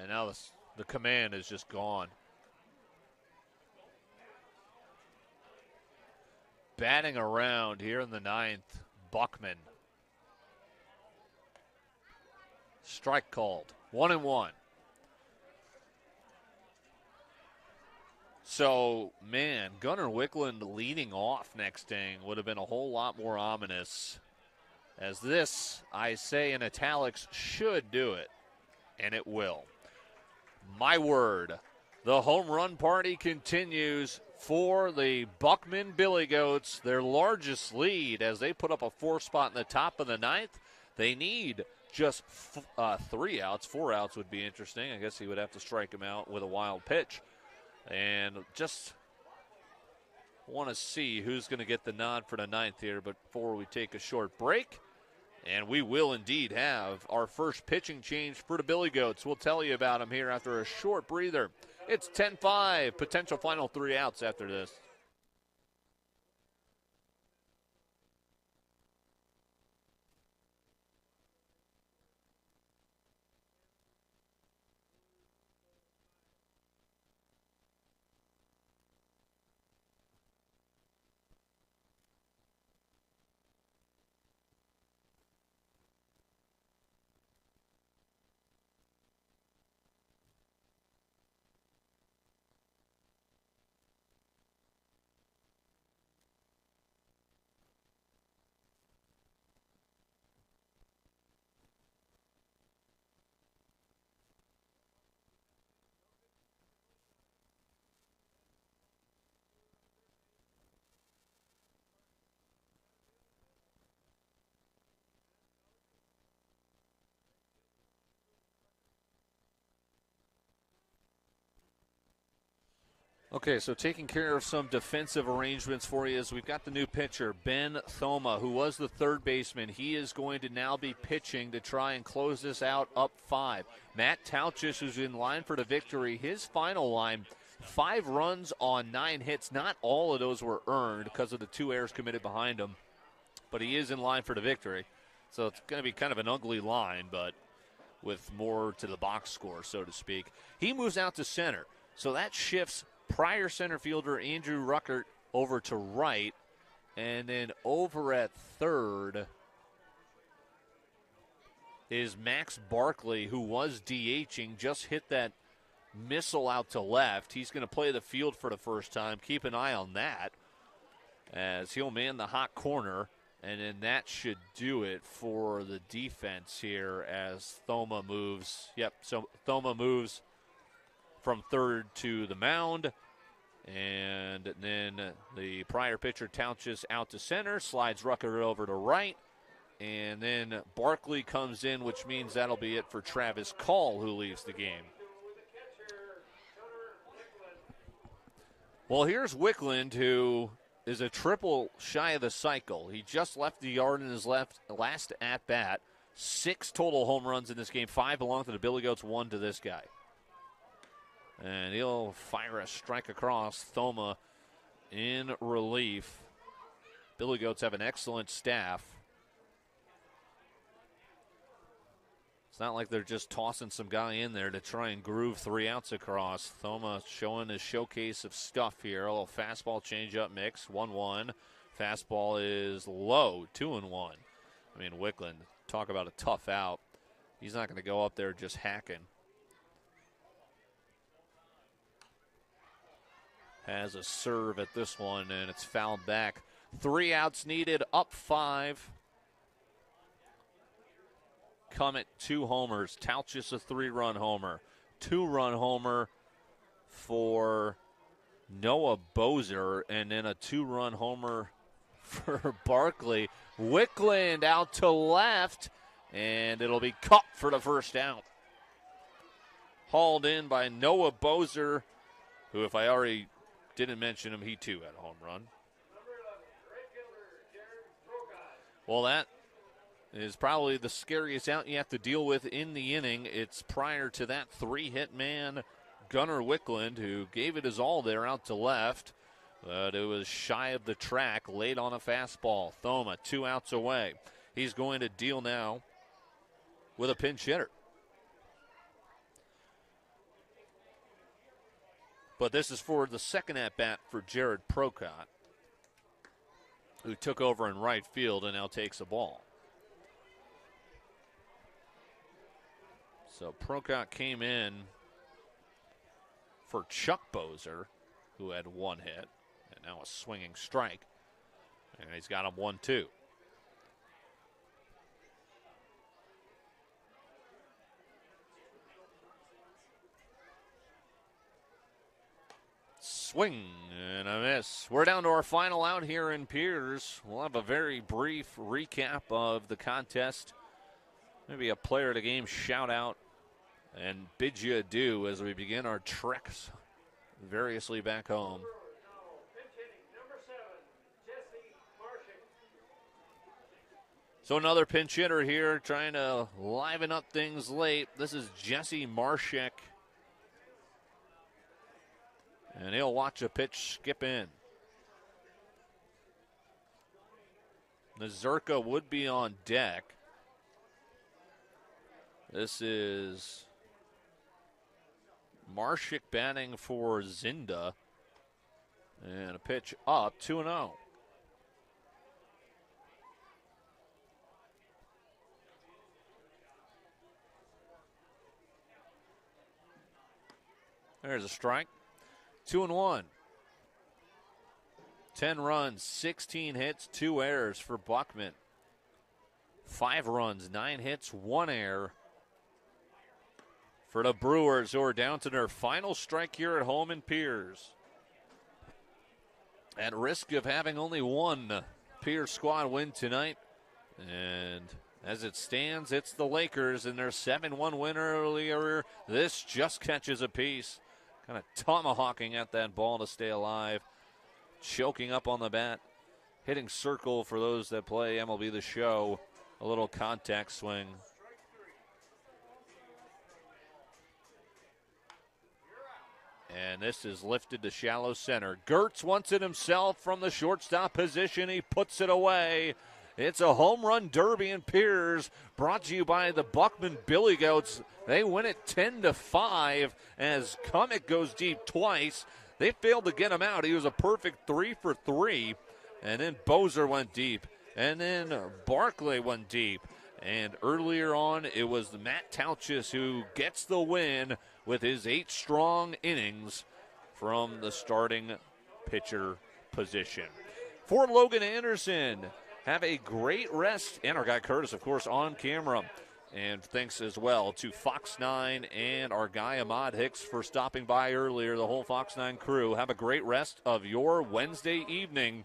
And now the command is just gone. Batting around here in the 9th, Buckman. Strike called. 1-1. So, man, Gunnar Wickland leading off next inning would have been a whole lot more ominous. As this, I say in italics, should do it. And it will. My word, The home run party continues for the Buckman Billygoats, their largest lead as they put up a 4-spot in the top of the ninth. They need just 3 outs. 4 outs would be interesting. I guess he would have to strike him out with a wild pitch. And just want to see who's going to get the nod for the ninth here before we take a short break. And we will indeed have our first pitching change for the Billygoats. We'll tell you about them here after a short breather. It's 10-5, potential final 3 outs after this. Okay, so taking care of some defensive arrangements for you is we've got the new pitcher, Ben Thoma, who was the third baseman. He is going to now be pitching to try and close this out up 5. Matt Tauchis, who's in line for the victory, his final line, 5 runs on 9 hits. Not all of those were earned because of the 2 errors committed behind him, but he is in line for the victory. So it's going to be kind of an ugly line, but with more to the box score, so to speak. He moves out to center, so that shifts prior center fielder Andrew Ruckert over to right, and then over at third is Max Barkley, who was DHing, just hit that missile out to left. He's going to play the field for the first time. Keep an eye on that as he'll man the hot corner, and then that should do it for the defense here as Thoma moves. Yep, so Thoma moves from third to the mound, and then the prior pitcher Tauchis out to center, slides Rucker over to right, and then Barkley comes in, which means that'll be it for Travis Call, who leaves the game. Well, here's Wickland, who is a triple shy of the cycle. He just left the yard in his last at-bat. 6 total home runs in this game. 5 belong to the Billygoats, 1 to this guy. And he'll fire a strike across. Thoma in relief. Billygoats have an excellent staff. It's not like they're just tossing some guy in there to try and groove 3 outs across. Thoma showing his showcase of stuff here. A little fastball changeup mix, 1-1. Fastball is low, 2-1. I mean, Wickland, talk about a tough out. He's not going to go up there just hacking. Has a serve at this one, and it's fouled back. 3 outs needed, up 5. Cummett, 2 homers. Tauchis, a 3-run homer. 2-run homer for Noah Bozer, and then a 2-run homer for Barkley. Wickland out to left, and it'll be caught for the first out. Hauled in by Noah Bozer, who, if I already didn't mention him, he too had a home run. Well, that is probably the scariest out you have to deal with in the inning. It's prior to that 3-hit man, Gunnar Wickland, who gave it his all there out to left. But it was shy of the track, late on a fastball. Thoma, 2 outs away. He's going to deal now with a pinch hitter. But this is for the second at-bat for Jared Procott, who took over in right field and now takes a ball. So Procott came in for Chuck Bozer, who had 1 hit, and now a swinging strike. And he's got him 1-2. swing and a miss. We're down to our final out here in Pierz. We'll have a very brief recap of the contest. Maybe a player of the game shout out and bid you adieu as we begin our treks variously back home. So another pinch hitter here trying to liven up things late. This is Jesse Marshek. And he'll watch a pitch skip in. Nazirka would be on deck. This is Marshek batting for Zinda. And a pitch up, 2-0. There's a strike. 2-1. 10 runs, 16 hits, 2 errors for Buckman. 5 runs, 9 hits, 1 error for the Brewers, who are down to their final strike here at home in Pierz. At risk of having only one Pierz squad win tonight. And as it stands, it's the Lakers in their 7-1 win earlier. This just catches a piece. Kind of tomahawking at that ball to stay alive. Choking up on the bat. Hitting circle for those that play MLB The Show. A little contact swing. And this is lifted to shallow center. Gertz wants it himself from the shortstop position. He puts it away. It's a home run derby in Pierz, brought to you by the Buckman Billygoats. They win it 10-5 as Cummett goes deep twice. They failed to get him out. He was a perfect 3 for 3. And then Bozer went deep. And then Barclay went deep. And earlier on, it was Matt Tauchis who gets the win with his 8 strong innings from the starting pitcher position. For Logan Anderson, have a great rest. And our guy Curtis, of course, on camera. And thanks as well to Fox 9 and our guy Ahmad Hicks for stopping by earlier, the whole Fox 9 crew. Have a great rest of your Wednesday evening.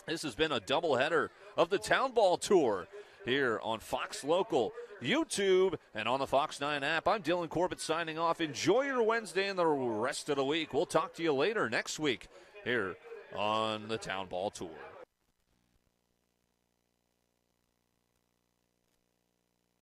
This has been a doubleheader of the Town Ball Tour here on Fox Local, YouTube, and on the Fox 9 app. I'm Dylan Corbett signing off. Enjoy your Wednesday and the rest of the week. We'll talk to you later next week here on the Town Ball Tour.